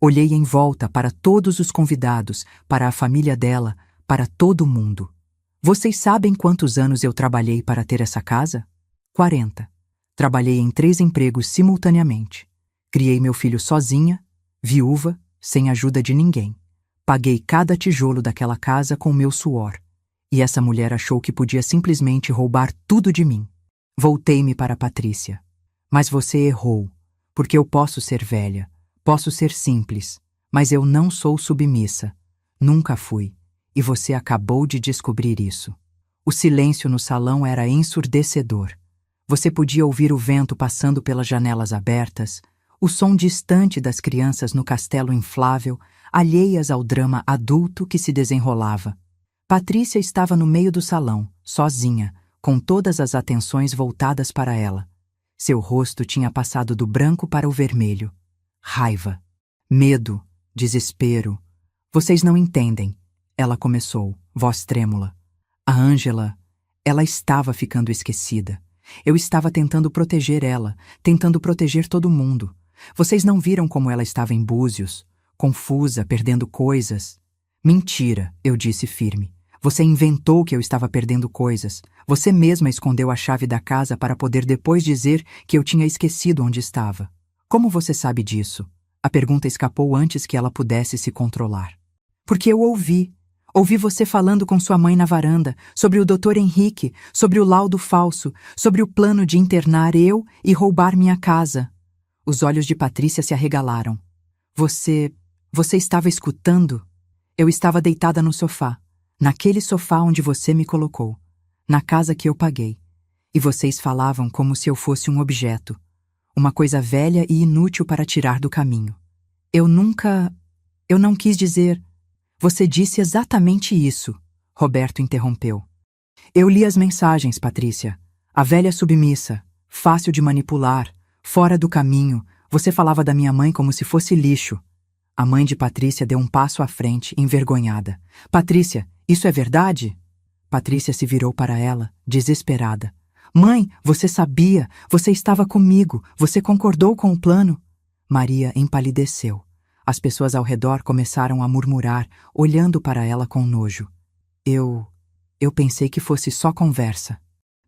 Olhei em volta para todos os convidados, para a família dela, para todo mundo. Vocês sabem quantos anos eu trabalhei para ter essa casa? 40. Trabalhei em 3 empregos simultaneamente. Criei meu filho sozinha, viúva, sem ajuda de ninguém. Paguei cada tijolo daquela casa com meu suor. E essa mulher achou que podia simplesmente roubar tudo de mim. Voltei-me para Patrícia. Mas você errou, porque eu posso ser velha, posso ser simples, mas eu não sou submissa. Nunca fui, e você acabou de descobrir isso. O silêncio no salão era ensurdecedor. Você podia ouvir o vento passando pelas janelas abertas, o som distante das crianças no castelo inflável, alheias ao drama adulto que se desenrolava. Patrícia estava no meio do salão, sozinha, com todas as atenções voltadas para ela. Seu rosto tinha passado do branco para o vermelho. Raiva, medo, desespero. Vocês não entendem, ela começou, voz trêmula. A Ângela, ela estava ficando esquecida. Eu estava tentando proteger ela, tentando proteger todo mundo. Vocês não viram como ela estava em Búzios, confusa, perdendo coisas. Mentira, eu disse firme. Você inventou que eu estava perdendo coisas. Você mesma escondeu a chave da casa para poder depois dizer que eu tinha esquecido onde estava. Como você sabe disso? A pergunta escapou antes que ela pudesse se controlar. Porque eu ouvi. Ouvi você falando com sua mãe na varanda, sobre o Dr. Henrique, sobre o laudo falso, sobre o plano de internar eu e roubar minha casa. Os olhos de Patrícia se arregalaram. Você estava escutando? Eu estava deitada no sofá, naquele sofá onde você me colocou, na casa que eu paguei. E vocês falavam como se eu fosse um objeto, uma coisa velha e inútil para tirar do caminho. Eu não quis dizer... Você disse exatamente isso, Roberto interrompeu. Eu li as mensagens, Patrícia. A velha submissa, fácil de manipular, fora do caminho. Você falava da minha mãe como se fosse lixo. A mãe de Patrícia deu um passo à frente, envergonhada. Patrícia, isso é verdade? Patrícia se virou para ela, desesperada. Mãe, você sabia, você estava comigo, você concordou com o plano. Maria empalideceu. As pessoas ao redor começaram a murmurar, olhando para ela com nojo. Eu pensei que fosse só conversa.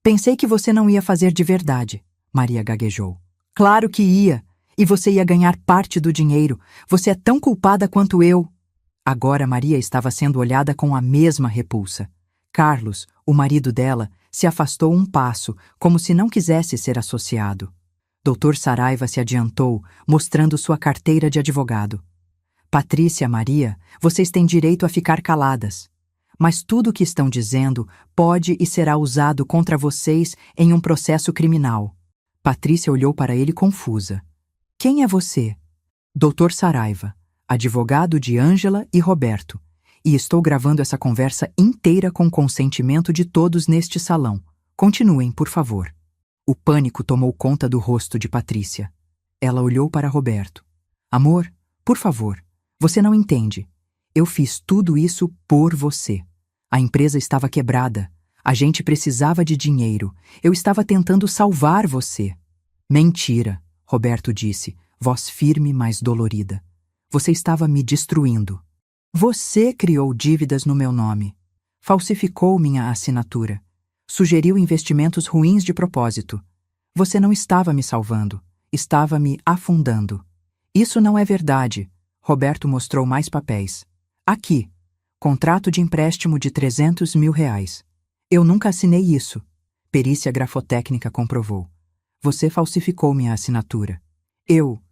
Pensei que você não ia fazer de verdade, Maria gaguejou. Claro que ia, e você ia ganhar parte do dinheiro. Você é tão culpada quanto eu. Agora Maria estava sendo olhada com a mesma repulsa. Carlos, o marido dela, se afastou um passo, como se não quisesse ser associado. Dr. Saraiva se adiantou, mostrando sua carteira de advogado. Patrícia, Maria, vocês têm direito a ficar caladas. Mas tudo o que estão dizendo pode e será usado contra vocês em um processo criminal. Patrícia olhou para ele confusa. Quem é você? Dr. Saraiva. advogado de Ângela e Roberto, e estou gravando essa conversa inteira com consentimento de todos neste salão. Continuem, por favor. O pânico tomou conta do rosto de Patrícia. Ela olhou para Roberto. Amor, por favor, você não entende. Eu fiz tudo isso por você. A empresa estava quebrada. A gente precisava de dinheiro. Eu estava tentando salvar você. Mentira, Roberto disse, voz firme, mas dolorida. Você estava me destruindo. Você criou dívidas no meu nome. Falsificou minha assinatura. Sugeriu investimentos ruins de propósito. Você não estava me salvando. Estava me afundando. Isso não é verdade. Roberto mostrou mais papéis. Aqui. Contrato de empréstimo de R$300 mil. Eu nunca assinei isso. Perícia grafotécnica comprovou. Você falsificou minha assinatura. Eu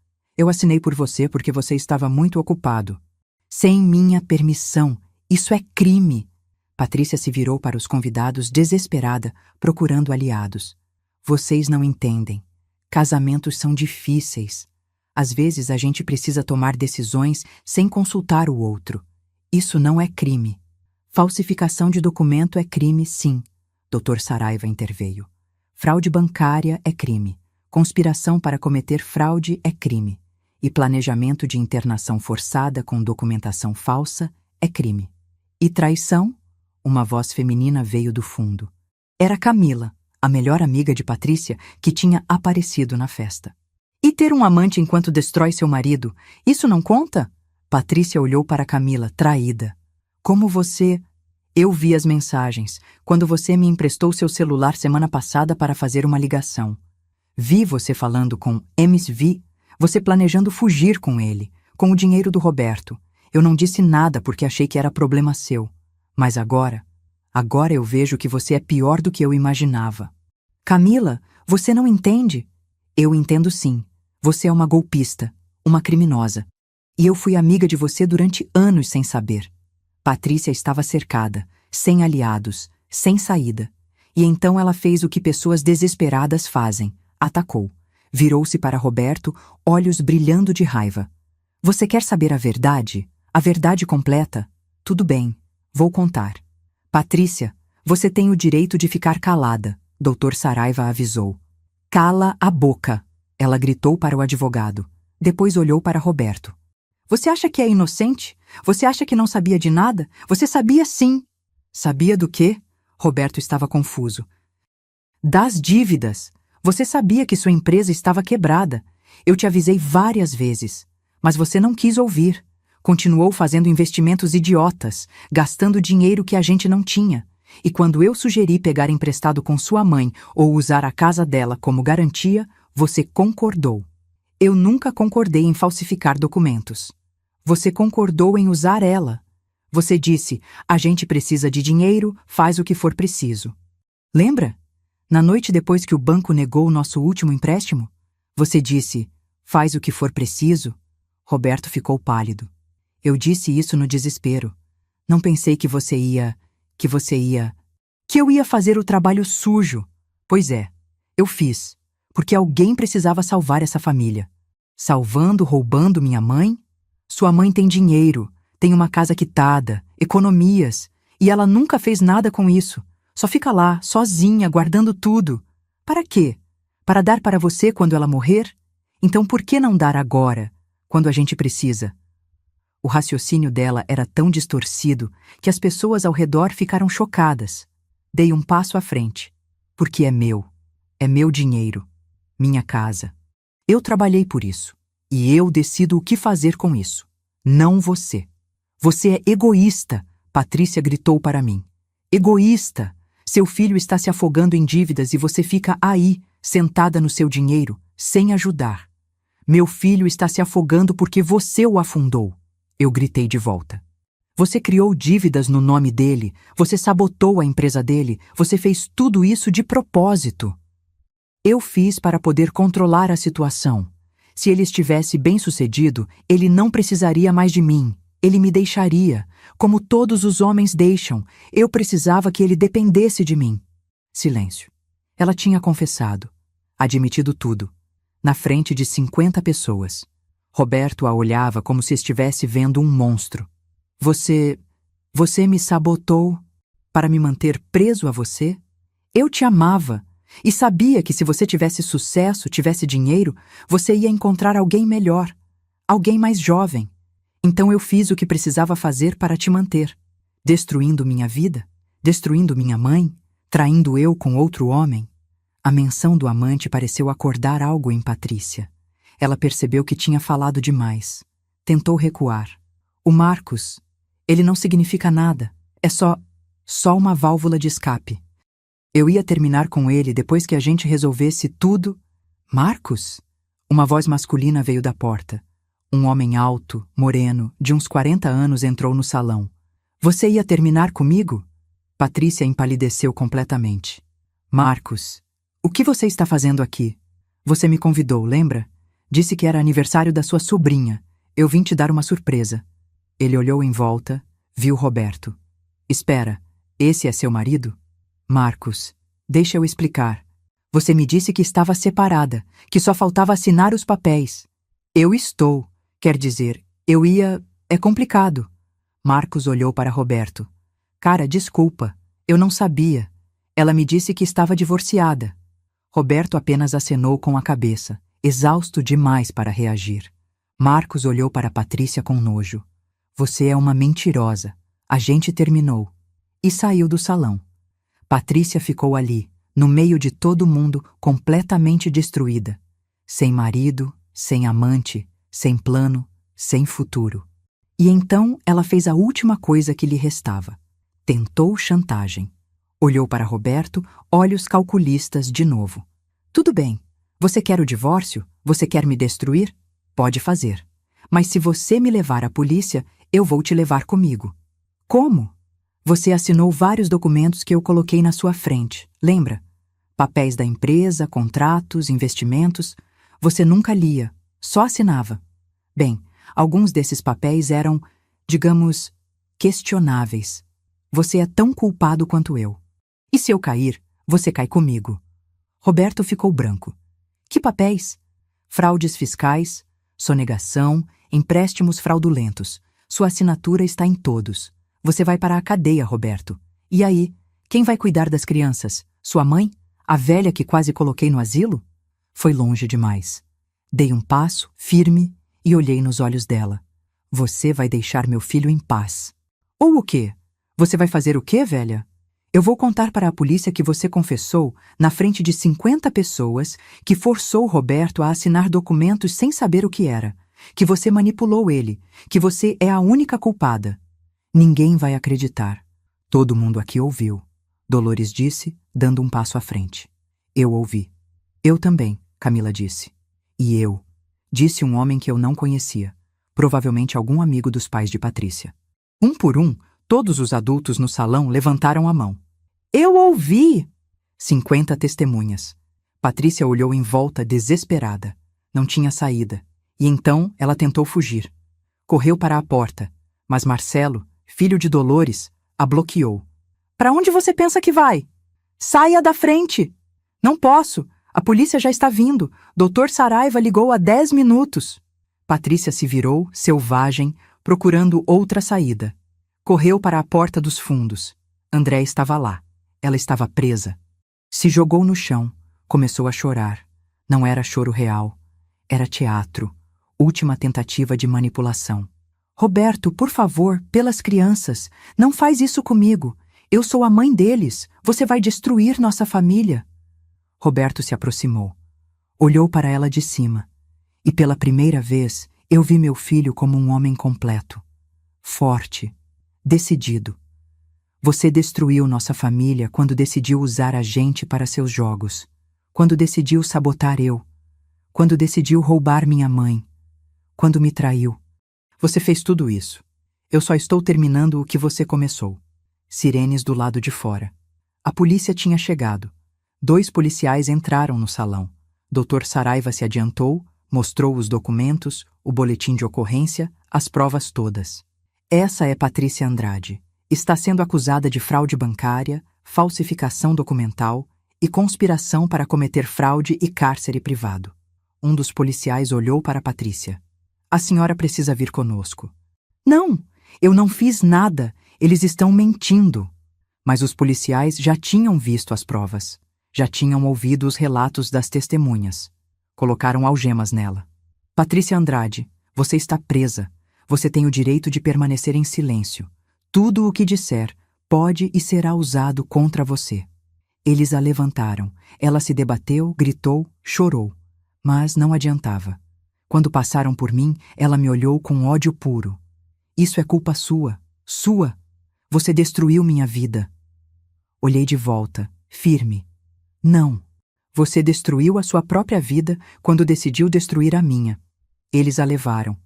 assinei por você porque você estava muito ocupado. Sem minha permissão. Isso é crime. Patrícia se virou para os convidados desesperada, procurando aliados. Vocês não entendem. Casamentos são difíceis. Às vezes a gente precisa tomar decisões sem consultar o outro. Isso não é crime. Falsificação de documento é crime, sim. Dr. Saraiva interveio. Fraude bancária é crime. Conspiração para cometer fraude é crime. E planejamento de internação forçada com documentação falsa é crime. E traição? Uma voz feminina veio do fundo. Era Camila, a melhor amiga de Patrícia, que tinha aparecido na festa. E ter um amante enquanto destrói seu marido, isso não conta? Patrícia olhou para Camila, traída. Como você... Eu vi as mensagens, quando você me emprestou seu celular semana passada para fazer uma ligação. Vi você falando com MSV, você planejando fugir com ele, com o dinheiro do Roberto. Eu não disse nada porque achei que era problema seu. Mas agora eu vejo que você é pior do que eu imaginava. Camila, você não entende? Eu entendo sim. Você é uma golpista, uma criminosa. E eu fui amiga de você durante anos sem saber. Patrícia estava cercada, sem aliados, sem saída. E então ela fez o que pessoas desesperadas fazem. Atacou. Virou-se para Roberto, olhos brilhando de raiva. Você quer saber a verdade? A verdade completa? Tudo bem, vou contar. Patrícia, você tem o direito de ficar calada, Dr. Saraiva avisou. Cala a boca, ela gritou para o advogado. Depois olhou para Roberto. Você acha que é inocente? Você acha que não sabia de nada? Você sabia sim. Sabia do quê? Roberto estava confuso. Das dívidas. Você sabia que sua empresa estava quebrada. Eu te avisei várias vezes. Mas você não quis ouvir. Continuou fazendo investimentos idiotas, gastando dinheiro que a gente não tinha. E quando eu sugeri pegar emprestado com sua mãe ou usar a casa dela como garantia, você concordou. Eu nunca concordei em falsificar documentos. Você concordou em usar ela. Você disse, a gente precisa de dinheiro, faz o que for preciso. Lembra? Na noite depois que o banco negou o nosso último empréstimo? Você disse, faz o que for preciso? Roberto ficou pálido. Eu disse isso no desespero. Não pensei que eu ia fazer o trabalho sujo. Pois é, eu fiz. Porque alguém precisava salvar essa família. Salvando, roubando minha mãe? Sua mãe tem dinheiro, tem uma casa quitada, economias, e ela nunca fez nada com isso. Só fica lá, sozinha, guardando tudo. Para quê? Para dar para você quando ela morrer? Então por que não dar agora, quando a gente precisa? O raciocínio dela era tão distorcido que as pessoas ao redor ficaram chocadas. Dei um passo à frente. Porque é meu dinheiro, minha casa. Eu trabalhei por isso, e eu decido o que fazer com isso. Não você. Você é egoísta, Patrícia gritou para mim. Egoísta! Seu filho está se afogando em dívidas e você fica aí, sentada no seu dinheiro, sem ajudar. Meu filho está se afogando porque você o afundou. Eu gritei de volta. Você criou dívidas no nome dele, você sabotou a empresa dele, você fez tudo isso de propósito. Eu fiz para poder controlar a situação. Se ele estivesse bem-sucedido, ele não precisaria mais de mim. Ele me deixaria, como todos os homens deixam. Eu precisava que ele dependesse de mim. Silêncio. Ela tinha confessado, admitido tudo, na frente de 50 pessoas. Roberto a olhava como se estivesse vendo um monstro. Você me sabotou para me manter preso a você? Eu te amava e sabia que se você tivesse sucesso, tivesse dinheiro, você ia encontrar alguém melhor, alguém mais jovem. Então eu fiz o que precisava fazer para te manter, destruindo minha vida, destruindo minha mãe, traindo eu com outro homem. A menção do amante pareceu acordar algo em Patrícia. Ela percebeu que tinha falado demais. Tentou recuar. O Marcos, ele não significa nada. É só uma válvula de escape. Eu ia terminar com ele depois que a gente resolvesse tudo. Marcos? Uma voz masculina veio da porta. Um homem alto, moreno, de uns 40 anos entrou no salão. Você ia terminar comigo? Patrícia empalideceu completamente. Marcos, o que você está fazendo aqui? Você me convidou, lembra? Disse que era aniversário da sua sobrinha. Eu vim te dar uma surpresa. Ele olhou em volta, viu Roberto. Espera, esse é seu marido? Marcos, deixa eu explicar. Você me disse que estava separada, que só faltava assinar os papéis. Eu estou. Quer dizer, eu ia... É complicado. Marcos olhou para Roberto. Cara, desculpa. Eu não sabia. Ela me disse que estava divorciada. Roberto apenas acenou com a cabeça, exausto demais para reagir. Marcos olhou para Patrícia com nojo. Você é uma mentirosa. A gente terminou. E saiu do salão. Patrícia ficou ali, no meio de todo mundo, completamente destruída. Sem marido, sem amante, sem plano, sem futuro. E então ela fez a última coisa que lhe restava. Tentou chantagem. Olhou para Roberto, olhos calculistas de novo. Tudo bem. Você quer o divórcio? Você quer me destruir? Pode fazer. Mas se você me levar à polícia, eu vou te levar comigo. Como? Você assinou vários documentos que eu coloquei na sua frente, lembra? Papéis da empresa, contratos, investimentos. Você nunca lia, só assinava. Bem, alguns desses papéis eram, digamos, questionáveis. Você é tão culpado quanto eu. E se eu cair, você cai comigo. Roberto ficou branco. Que papéis? Fraudes fiscais, sonegação, empréstimos fraudulentos. Sua assinatura está em todos. Você vai para a cadeia, Roberto. E aí, quem vai cuidar das crianças? Sua mãe? A velha que quase coloquei no asilo? Foi longe demais. Dei um passo, firme, e olhei nos olhos dela. Você vai deixar meu filho em paz. Ou o quê? Você vai fazer o quê, velha? Eu vou contar para a polícia que você confessou, na frente de 50 pessoas, que forçou Roberto a assinar documentos sem saber o que era, que você manipulou ele, que você é a única culpada. Ninguém vai acreditar. Todo mundo aqui ouviu. Dolores disse, dando um passo à frente. Eu ouvi. Eu também, Camila disse. E eu, disse um homem que eu não conhecia, provavelmente algum amigo dos pais de Patrícia. Um por um, todos os adultos no salão levantaram a mão. Eu ouvi! 50 testemunhas. Patrícia olhou em volta desesperada. Não tinha saída. E então ela tentou fugir. Correu para a porta, mas Marcelo, filho de Dolores, a bloqueou. Para onde você pensa que vai? Saia da frente! Não posso. A polícia já está vindo. Dr. Saraiva ligou há 10 minutos. Patrícia se virou, selvagem, procurando outra saída. Correu para a porta dos fundos. André estava lá. Ela estava presa. Se jogou no chão. Começou a chorar. Não era choro real. Era teatro. Última tentativa de manipulação. Roberto, por favor, pelas crianças, não faz isso comigo. Eu sou a mãe deles. Você vai destruir nossa família. Roberto se aproximou. Olhou para ela de cima. E pela primeira vez, eu vi meu filho como um homem completo. Forte. Decidido. Você destruiu nossa família quando decidiu usar a gente para seus jogos. Quando decidiu sabotar eu. Quando decidiu roubar minha mãe. Quando me traiu. Você fez tudo isso. Eu só estou terminando o que você começou. Sirenes do lado de fora. A polícia tinha chegado. 2 policiais entraram no salão. Dr. Saraiva se adiantou, mostrou os documentos, o boletim de ocorrência, as provas todas. Essa é Patrícia Andrade. Está sendo acusada de fraude bancária, falsificação documental e conspiração para cometer fraude e cárcere privado. Um dos policiais olhou para Patrícia. A senhora precisa vir conosco. Não, eu não fiz nada. Eles estão mentindo. Mas os policiais já tinham visto as provas. Já tinham ouvido os relatos das testemunhas. Colocaram algemas nela. Patrícia Andrade, você está presa. Você tem o direito de permanecer em silêncio. Tudo o que disser pode e será usado contra você. Eles a levantaram. Ela se debateu, gritou, chorou. Mas não adiantava. Quando passaram por mim, ela me olhou com ódio puro. Isso é culpa sua. Sua. Você destruiu minha vida. Olhei de volta, firme. Não. Você destruiu a sua própria vida quando decidiu destruir a minha. Eles a levaram.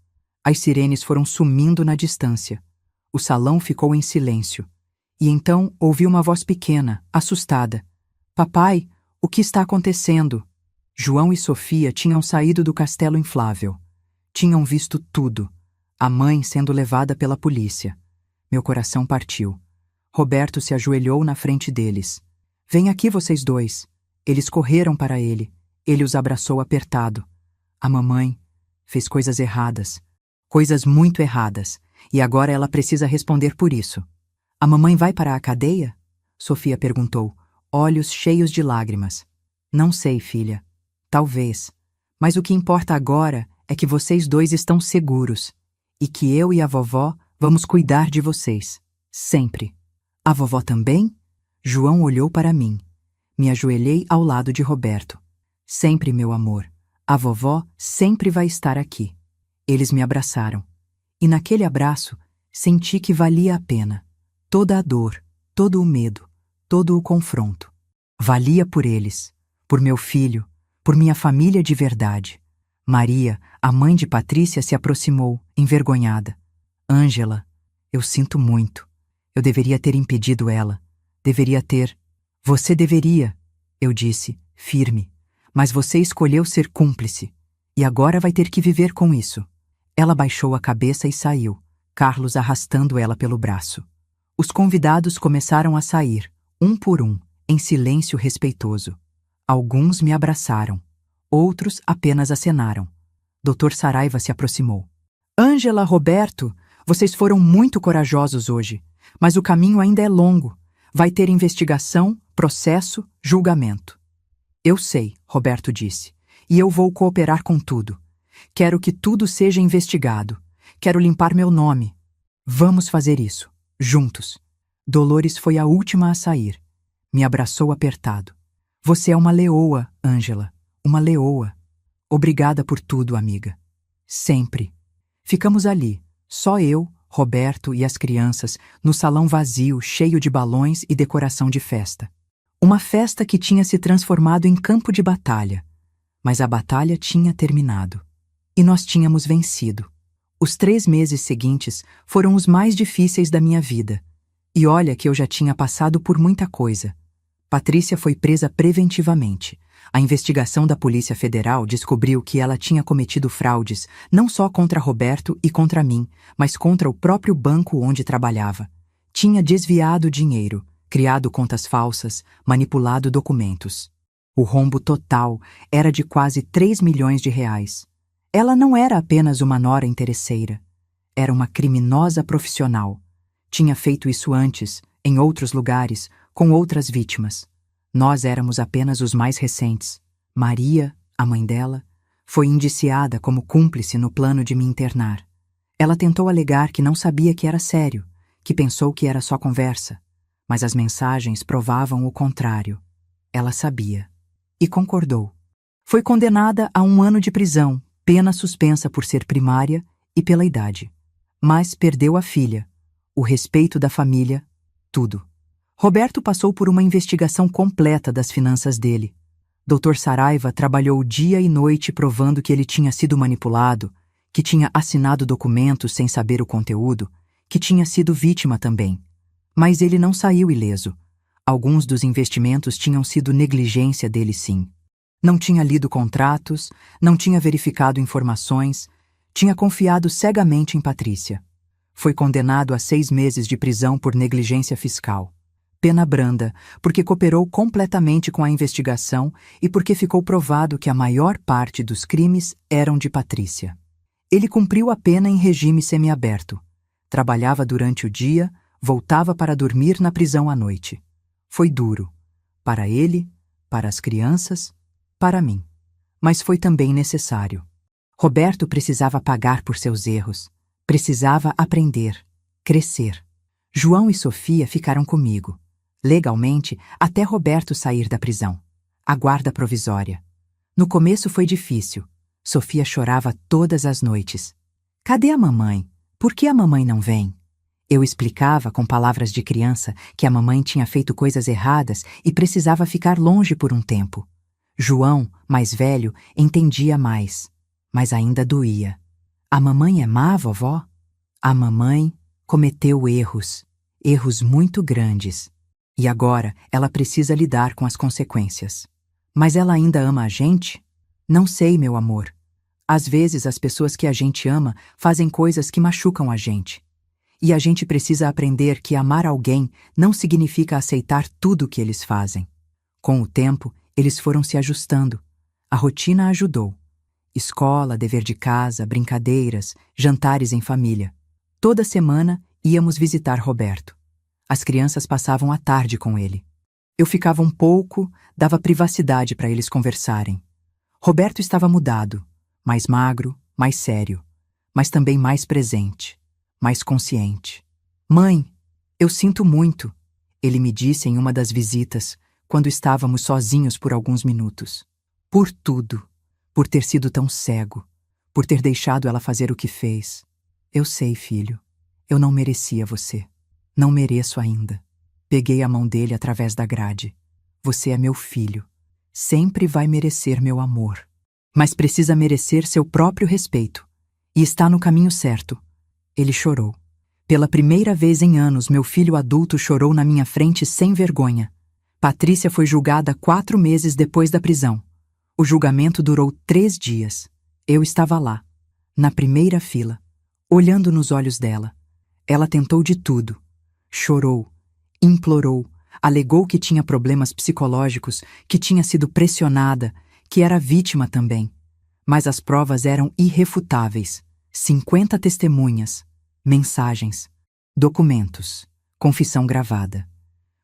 As sirenes foram sumindo na distância. O salão ficou em silêncio. E então ouvi uma voz pequena, assustada. Papai, o que está acontecendo? João e Sofia tinham saído do castelo inflável. Tinham visto tudo. A mãe sendo levada pela polícia. Meu coração partiu. Roberto se ajoelhou na frente deles. Vem aqui vocês dois. Eles correram para ele. Ele os abraçou apertado. A mamãe fez coisas erradas. Coisas muito erradas. E agora ela precisa responder por isso. A mamãe vai para a cadeia? Sofia perguntou, olhos cheios de lágrimas. Não sei, filha. Talvez. Mas o que importa agora é que vocês dois estão seguros. E que eu e a vovó vamos cuidar de vocês. Sempre. A vovó também? João olhou para mim. Me ajoelhei ao lado de Roberto. Sempre, meu amor. A vovó sempre vai estar aqui. Eles me abraçaram. E naquele abraço, senti que valia a pena. Toda a dor, todo o medo, todo o confronto. Valia por eles, por meu filho, por minha família de verdade. Maria, a mãe de Patrícia, se aproximou, envergonhada. Ângela, eu sinto muito. Eu deveria ter impedido ela. Deveria ter. Você deveria, eu disse, firme. Mas você escolheu ser cúmplice. E agora vai ter que viver com isso. Ela baixou a cabeça e saiu, Carlos arrastando ela pelo braço. Os convidados começaram a sair, um por um, em silêncio respeitoso. Alguns me abraçaram. Outros apenas acenaram. Dr. Saraiva se aproximou. Ângela, Roberto, vocês foram muito corajosos hoje, mas o caminho ainda é longo. Vai ter investigação, processo, julgamento. Eu sei, Roberto disse, e eu vou cooperar com tudo. Quero que tudo seja investigado. Quero limpar meu nome. Vamos fazer isso, juntos. Dolores foi a última a sair. Me abraçou apertado. Você é uma leoa, Ângela. Uma leoa. Obrigada por tudo, amiga. Sempre. Ficamos ali, só eu, Roberto e as crianças, no salão vazio, cheio de balões e decoração de festa. Uma festa que tinha se transformado em campo de batalha. Mas a batalha tinha terminado. E nós tínhamos vencido. Os 3 meses seguintes foram os mais difíceis da minha vida. E olha que eu já tinha passado por muita coisa. Patrícia foi presa preventivamente. A investigação da Polícia Federal descobriu que ela tinha cometido fraudes não só contra Roberto e contra mim, mas contra o próprio banco onde trabalhava. Tinha desviado dinheiro, criado contas falsas, manipulado documentos. O rombo total era de quase 3 milhões de reais. Ela não era apenas uma nora interesseira. Era uma criminosa profissional. Tinha feito isso antes, em outros lugares, com outras vítimas. Nós éramos apenas os mais recentes. Maria, a mãe dela, foi indiciada como cúmplice no plano de me internar. Ela tentou alegar que não sabia que era sério, que pensou que era só conversa. Mas as mensagens provavam o contrário. Ela sabia. E concordou. Foi condenada a 1 ano de prisão, pena suspensa por ser primária e pela idade. Mas perdeu a filha, o respeito da família, tudo. Roberto passou por uma investigação completa das finanças dele. Dr. Saraiva trabalhou dia e noite provando que ele tinha sido manipulado, que tinha assinado documentos sem saber o conteúdo, que tinha sido vítima também. Mas ele não saiu ileso. Alguns dos investimentos tinham sido negligência dele, sim. Não tinha lido contratos, não tinha verificado informações, tinha confiado cegamente em Patrícia. Foi condenado a 6 meses de prisão por negligência fiscal. Pena branda, porque cooperou completamente com a investigação e porque ficou provado que a maior parte dos crimes eram de Patrícia. Ele cumpriu a pena em regime semiaberto. Trabalhava durante o dia, voltava para dormir na prisão à noite. Foi duro. Para ele, para as crianças, para mim. Mas foi também necessário. Roberto precisava pagar por seus erros. Precisava aprender, crescer. João e Sofia ficaram comigo. Legalmente, até Roberto sair da prisão. A guarda provisória. No começo foi difícil. Sofia chorava todas as noites. Cadê a mamãe? Por que a mamãe não vem? Eu explicava com palavras de criança que a mamãe tinha feito coisas erradas e precisava ficar longe por um tempo. João, mais velho, entendia mais, mas ainda doía. A mamãe é má, vovó? A mamãe cometeu erros, erros muito grandes. E agora ela precisa lidar com as consequências. Mas ela ainda ama a gente? Não sei, meu amor. Às vezes as pessoas que a gente ama fazem coisas que machucam a gente. E a gente precisa aprender que amar alguém não significa aceitar tudo o que eles fazem. Com o tempo, eles foram se ajustando. A rotina ajudou. Escola, dever de casa, brincadeiras, jantares em família. Toda semana íamos visitar Roberto. As crianças passavam a tarde com ele. Eu ficava um pouco, dava privacidade para eles conversarem. Roberto estava mudado, mais magro, mais sério, mas também mais presente, mais consciente. Mãe, eu sinto muito, ele me disse em uma das visitas, quando estávamos sozinhos por alguns minutos. Por tudo, por ter sido tão cego, por ter deixado ela fazer o que fez. Eu sei, filho, eu não merecia você. Não mereço ainda. Peguei a mão dele através da grade. Você é meu filho. Sempre vai merecer meu amor. Mas precisa merecer seu próprio respeito. E está no caminho certo. Ele chorou. Pela primeira vez em anos, meu filho adulto chorou na minha frente sem vergonha. Patrícia foi julgada 4 meses depois da prisão. O julgamento durou 3 dias. Eu estava lá, na primeira fila, olhando nos olhos dela. Ela tentou de tudo. Chorou, implorou, alegou que tinha problemas psicológicos, que tinha sido pressionada, que era vítima também. Mas as provas eram irrefutáveis. 50 testemunhas, mensagens, documentos, confissão gravada.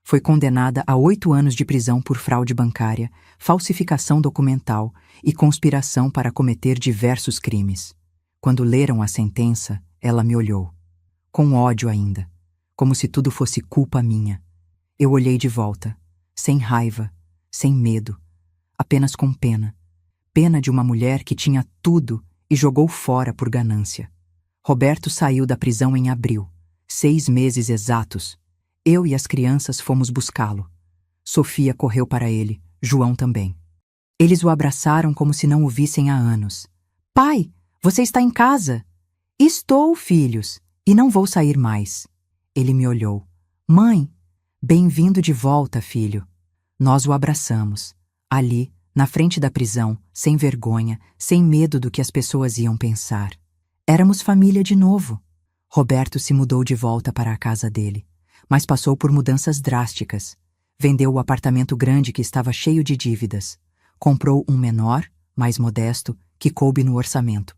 Foi condenada a 8 anos de prisão por fraude bancária, falsificação documental e conspiração para cometer diversos crimes. Quando leram a sentença, ela me olhou. Com ódio ainda, como se tudo fosse culpa minha. Eu olhei de volta, sem raiva, sem medo, apenas com pena. Pena de uma mulher que tinha tudo e jogou fora por ganância. Roberto saiu da prisão em abril, 6 meses exatos. Eu e as crianças fomos buscá-lo. Sofia correu para ele, João também. Eles o abraçaram como se não o vissem há anos. Pai, você está em casa? Estou, filhos, e não vou sair mais. Ele me olhou. Mãe, bem-vindo de volta, filho. Nós o abraçamos, ali, na frente da prisão, sem vergonha, sem medo do que as pessoas iam pensar. Éramos família de novo. Roberto se mudou de volta para a casa dele, mas passou por mudanças drásticas. Vendeu o apartamento grande que estava cheio de dívidas. Comprou um menor, mais modesto, que coube no orçamento.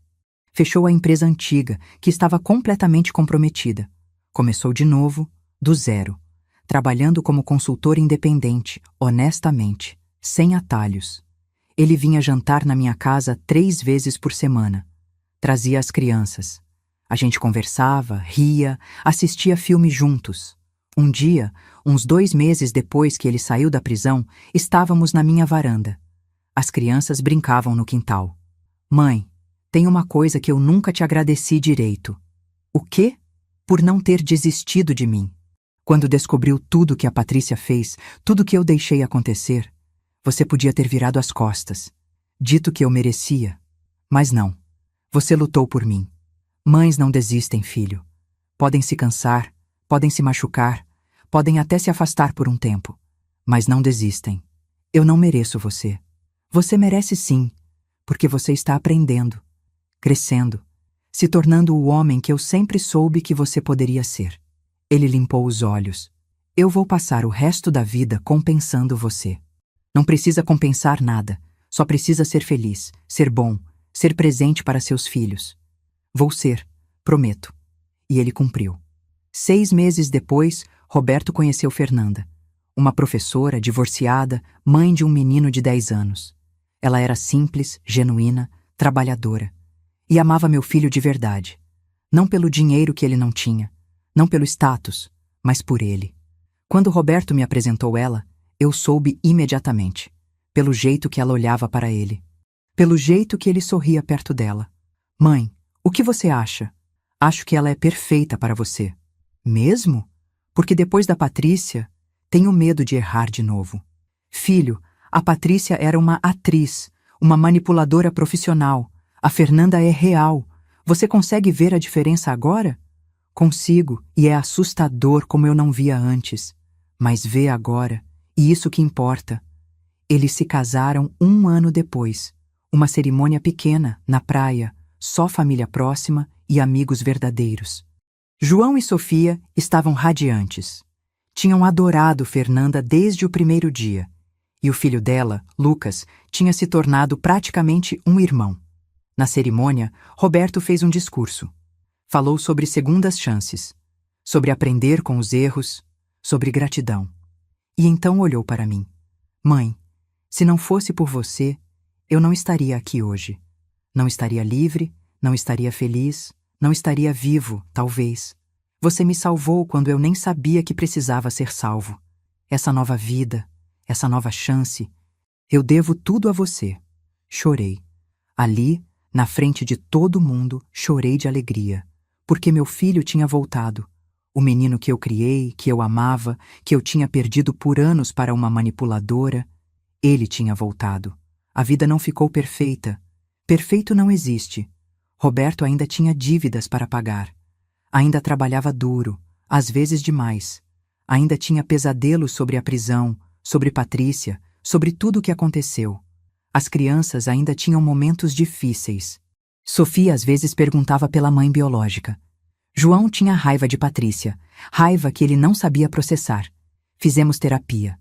Fechou a empresa antiga, que estava completamente comprometida. Começou de novo, do zero, trabalhando como consultor independente, honestamente, sem atalhos. Ele vinha jantar na minha casa 3 vezes por semana. Trazia as crianças. A gente conversava, ria, assistia filme juntos. Um dia, uns 2 meses depois que ele saiu da prisão, estávamos na minha varanda. As crianças brincavam no quintal. Mãe, tem uma coisa que eu nunca te agradeci direito. O quê? Por não ter desistido de mim. Quando descobriu tudo que a Patrícia fez, tudo que eu deixei acontecer, você podia ter virado as costas, dito que eu merecia. Mas não. Você lutou por mim. Mães não desistem, filho. Podem se cansar, podem se machucar, podem até se afastar por um tempo. Mas não desistem. Eu não mereço você. Você merece sim, porque você está aprendendo, crescendo, se tornando o homem que eu sempre soube que você poderia ser. Ele limpou os olhos. Eu vou passar o resto da vida compensando você. Não precisa compensar nada, só precisa ser feliz, ser bom, ser presente para seus filhos. Vou ser, prometo. E ele cumpriu. 6 meses depois, Roberto conheceu Fernanda, uma professora divorciada, mãe de um menino de 10 anos. Ela era simples, genuína, trabalhadora. E amava meu filho de verdade. Não pelo dinheiro que ele não tinha, não pelo status, mas por ele. Quando Roberto me apresentou ela, eu soube imediatamente, pelo jeito que ela olhava para ele, pelo jeito que ele sorria perto dela. Mãe, o que você acha? Acho que ela é perfeita para você. Mesmo? Porque depois da Patrícia, tenho medo de errar de novo. Filho, a Patrícia era uma atriz, uma manipuladora profissional. A Fernanda é real. Você consegue ver a diferença agora? Consigo, e é assustador como eu não via antes. Mas vê agora, e isso que importa. Eles se casaram 1 ano depois. Uma cerimônia pequena, na praia, só família próxima e amigos verdadeiros. João e Sofia estavam radiantes. Tinham adorado Fernanda desde o primeiro dia. E o filho dela, Lucas, tinha se tornado praticamente um irmão. Na cerimônia, Roberto fez um discurso. Falou sobre segundas chances, sobre aprender com os erros, sobre gratidão. E então olhou para mim. Mãe, se não fosse por você, eu não estaria aqui hoje. Não estaria livre, não estaria feliz, não estaria vivo, talvez. Você me salvou quando eu nem sabia que precisava ser salvo. Essa nova vida, essa nova chance, eu devo tudo a você. Chorei. Ali, na frente de todo mundo, chorei de alegria, porque meu filho tinha voltado. O menino que eu criei, que eu amava, que eu tinha perdido por anos para uma manipuladora, ele tinha voltado. A vida não ficou perfeita. Perfeito não existe. Roberto ainda tinha dívidas para pagar. Ainda trabalhava duro, às vezes demais. Ainda tinha pesadelos sobre a prisão, sobre Patrícia, sobre tudo o que aconteceu. As crianças ainda tinham momentos difíceis. Sofia às vezes perguntava pela mãe biológica. João tinha raiva de Patrícia, raiva que ele não sabia processar. Fizemos terapia.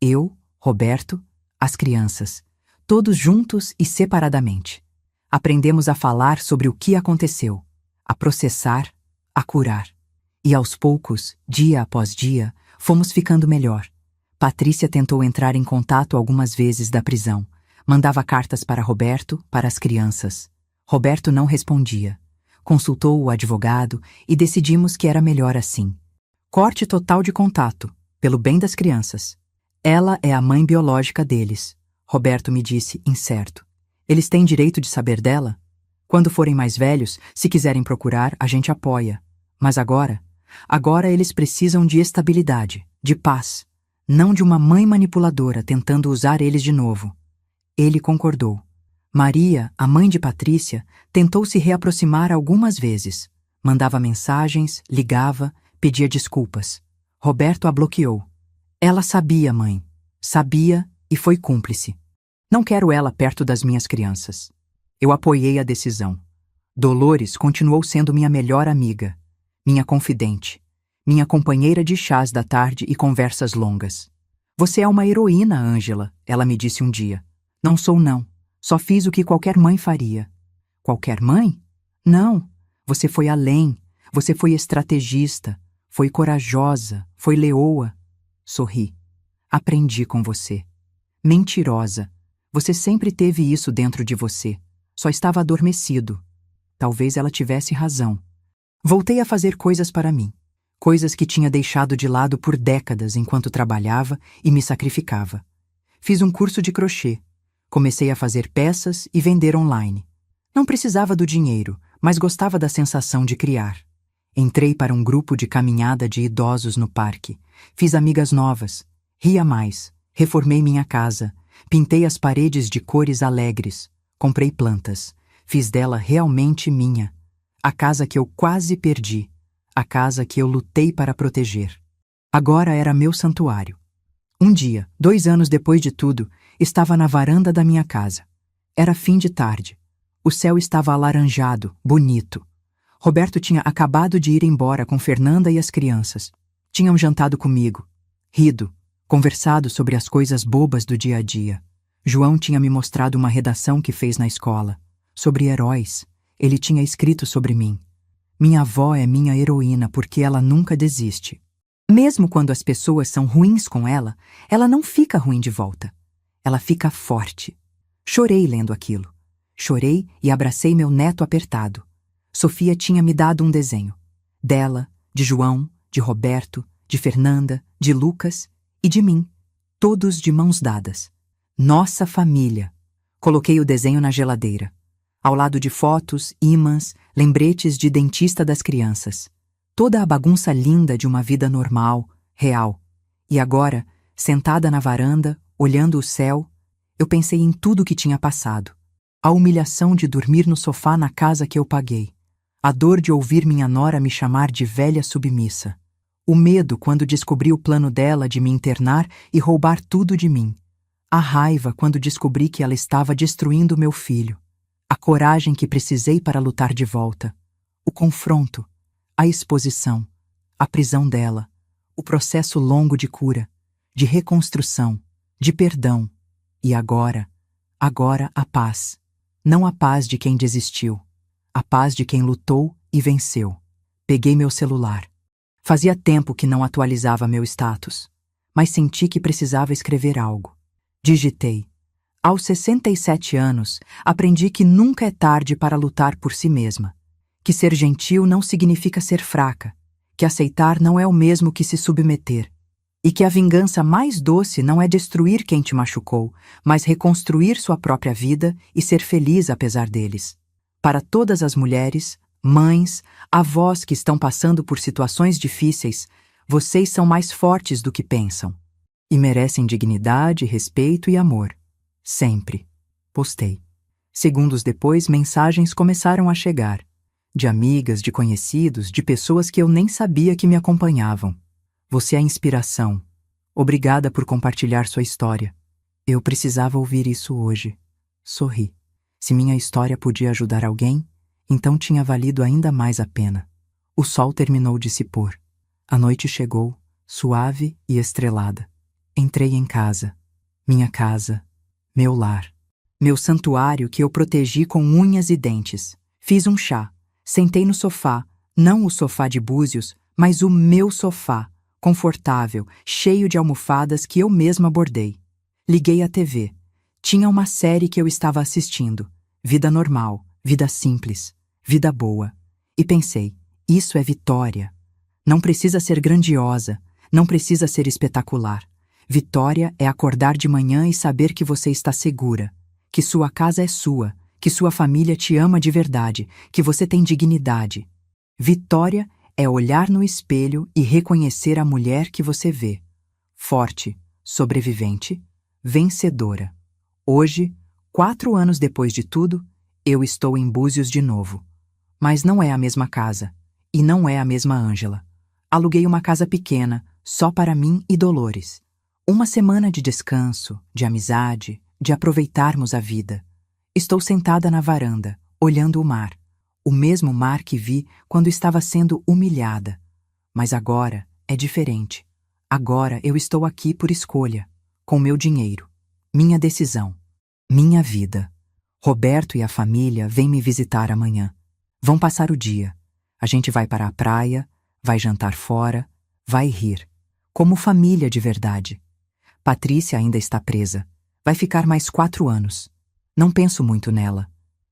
Eu, Roberto, as crianças, todos juntos e separadamente. Aprendemos a falar sobre o que aconteceu, a processar, a curar. E aos poucos, dia após dia, fomos ficando melhor. Patrícia tentou entrar em contato algumas vezes da prisão. Mandava cartas para Roberto, para as crianças. Roberto não respondia. Consultou o advogado e decidimos que era melhor assim. Corte total de contato, pelo bem das crianças. Ela é a mãe biológica deles. Roberto me disse, incerto. Eles têm direito de saber dela? Quando forem mais velhos, se quiserem procurar, a gente apoia. Mas agora eles precisam de estabilidade, de paz. Não de uma mãe manipuladora tentando usar eles de novo. Ele concordou. Maria, a mãe de Patrícia, tentou se reaproximar algumas vezes. Mandava mensagens, ligava, pedia desculpas. Roberto a bloqueou. Ela sabia, mãe. Sabia e foi cúmplice. Não quero ela perto das minhas crianças. Eu apoiei a decisão. Dolores continuou sendo minha melhor amiga, minha confidente, minha companheira de chás da tarde e conversas longas. Você é uma heroína, Ângela, ela me disse um dia. Não sou não. Só fiz o que qualquer mãe faria. Qualquer mãe? Não. Você foi além. Você foi estrategista. Foi corajosa. Foi leoa. Sorri. Aprendi com você. Mentirosa. Você sempre teve isso dentro de você. Só estava adormecido. Talvez ela tivesse razão. Voltei a fazer coisas para mim. Coisas que tinha deixado de lado por décadas enquanto trabalhava e me sacrificava. Fiz um curso de crochê. Comecei a fazer peças e vender online. Não precisava do dinheiro, mas gostava da sensação de criar. Entrei para um grupo de caminhada de idosos no parque. Fiz amigas novas. Ria mais. Reformei minha casa. Pintei as paredes de cores alegres. Comprei plantas. Fiz dela realmente minha. A casa que eu quase perdi. A casa que eu lutei para proteger. Agora era meu santuário. Um dia, 2 anos depois de tudo, estava na varanda da minha casa. Era fim de tarde. O céu estava alaranjado, bonito. Roberto tinha acabado de ir embora com Fernanda e as crianças. Tinham jantado comigo, rido, conversado sobre as coisas bobas do dia a dia. João tinha me mostrado uma redação que fez na escola, sobre heróis. Ele tinha escrito sobre mim: minha avó é minha heroína porque ela nunca desiste. Mesmo quando as pessoas são ruins com ela, ela não fica ruim de volta. Ela fica forte. Chorei lendo aquilo. Chorei e abracei meu neto apertado. Sofia tinha me dado um desenho. Dela, de João, de Roberto, de Fernanda, de Lucas e de mim. Todos de mãos dadas. Nossa família. Coloquei o desenho na geladeira, ao lado de fotos, ímãs, lembretes de dentista das crianças. Toda a bagunça linda de uma vida normal, real. E agora, sentada na varanda, olhando o céu, eu pensei em tudo que tinha passado. A humilhação de dormir no sofá na casa que eu paguei. A dor de ouvir minha nora me chamar de velha submissa. O medo quando descobri o plano dela de me internar e roubar tudo de mim. A raiva quando descobri que ela estava destruindo meu filho. A coragem que precisei para lutar de volta. O confronto, a exposição, a prisão dela, o processo longo de cura, de reconstrução, de perdão. E agora a paz. Não a paz de quem desistiu, a paz de quem lutou e venceu. Peguei meu celular. Fazia tempo que não atualizava meu status, mas senti que precisava escrever algo. Digitei. Aos 67 anos, aprendi que nunca é tarde para lutar por si mesma, que ser gentil não significa ser fraca, que aceitar não é o mesmo que se submeter, e que a vingança mais doce não é destruir quem te machucou, mas reconstruir sua própria vida e ser feliz apesar deles. Para todas as mulheres, mães, avós que estão passando por situações difíceis, vocês são mais fortes do que pensam. E merecem dignidade, respeito e amor. Sempre. Postei. Segundos depois, mensagens começaram a chegar. De amigas, de conhecidos, de pessoas que eu nem sabia que me acompanhavam. Você é a inspiração. Obrigada por compartilhar sua história. Eu precisava ouvir isso hoje. Sorri. Se minha história podia ajudar alguém, então tinha valido ainda mais a pena. O sol terminou de se pôr. A noite chegou, suave e estrelada. Entrei em casa. Minha casa. Meu lar. Meu santuário que eu protegi com unhas e dentes. Fiz um chá. Sentei no sofá, não o sofá de búzios, mas o meu sofá, confortável, cheio de almofadas que eu mesma bordei. Liguei a TV. Tinha uma série que eu estava assistindo. Vida normal, vida simples, vida boa. E pensei, isso é vitória. Não precisa ser grandiosa, não precisa ser espetacular. Vitória é acordar de manhã e saber que você está segura, que sua casa é sua, que sua família te ama de verdade, que você tem dignidade. Vitória é olhar no espelho e reconhecer a mulher que você vê. Forte, sobrevivente, vencedora. Hoje, 4 anos depois de tudo, eu estou em Búzios de novo. Mas não é a mesma casa, e não é a mesma Ângela. Aluguei uma casa pequena, só para mim e Dolores. Uma semana de descanso, de amizade, de aproveitarmos a vida. Estou sentada na varanda, olhando o mar. O mesmo mar que vi quando estava sendo humilhada. Mas agora é diferente. Agora eu estou aqui por escolha, com meu dinheiro, minha decisão, minha vida. Roberto e a família vêm me visitar amanhã. Vão passar o dia. A gente vai para a praia, vai jantar fora, vai rir. Como família de verdade. Patrícia ainda está presa. Vai ficar mais 4 anos. Não penso muito nela.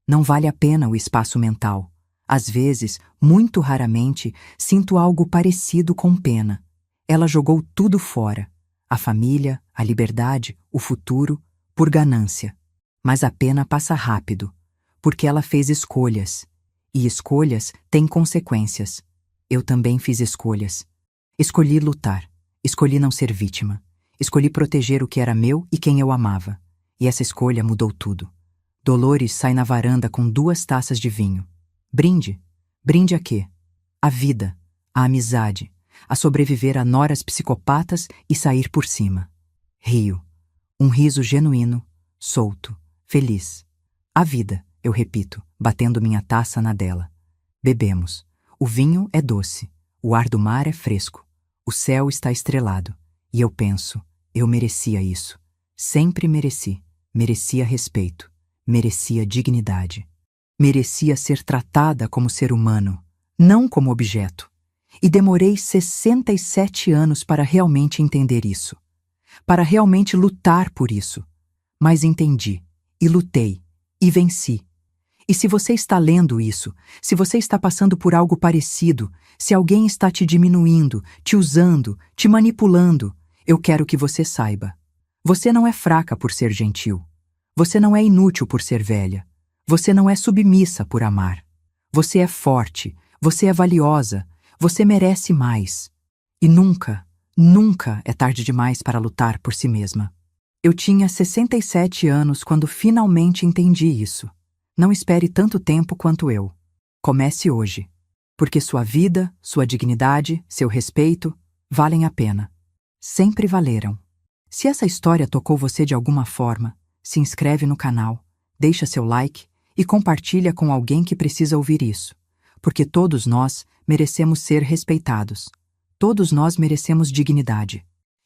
Não vale a pena o espaço mental. Às vezes, muito raramente, sinto algo parecido com pena. Ela jogou tudo fora. A família, a liberdade, o futuro, por ganância. Mas a pena passa rápido, porque ela fez escolhas. E escolhas têm consequências. Eu também fiz escolhas. Escolhi lutar. Escolhi não ser vítima. Escolhi proteger o que era meu e quem eu amava. E essa escolha mudou tudo. Dolores sai na varanda com 2 taças de vinho. Brinde. Brinde a quê? A vida, a amizade, a sobreviver a noras psicopatas e sair por cima. Rio. Um riso genuíno, solto, feliz. A vida, eu repito, batendo minha taça na dela. Bebemos. O vinho é doce. O ar do mar é fresco. O céu está estrelado. E eu penso, eu merecia isso. Sempre mereci. Merecia respeito. Merecia dignidade. Merecia ser tratada como ser humano, não como objeto. E demorei 67 anos para realmente entender isso. Para realmente lutar por isso. Mas entendi, e lutei, e venci. E se você está lendo isso, se você está passando por algo parecido, se alguém está te diminuindo, te usando, te manipulando, eu quero que você saiba. Você não é fraca por ser gentil. Você não é inútil por ser velha. Você não é submissa por amar. Você é forte, você é valiosa, você merece mais. E nunca, nunca é tarde demais para lutar por si mesma. Eu tinha 67 anos quando finalmente entendi isso. Não espere tanto tempo quanto eu. Comece hoje. Porque sua vida, sua dignidade, seu respeito, valem a pena. Sempre valeram. Se essa história tocou você de alguma forma, se inscreve no canal, deixa seu like e compartilha com alguém que precisa ouvir isso. Porque todos nós merecemos ser respeitados. Todos nós merecemos dignidade.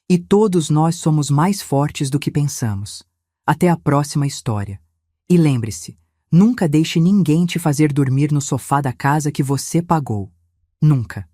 E todos nós somos mais fortes do que pensamos. Até a próxima história. E lembre-se, nunca deixe ninguém te fazer dormir no sofá da casa que você pagou. Nunca.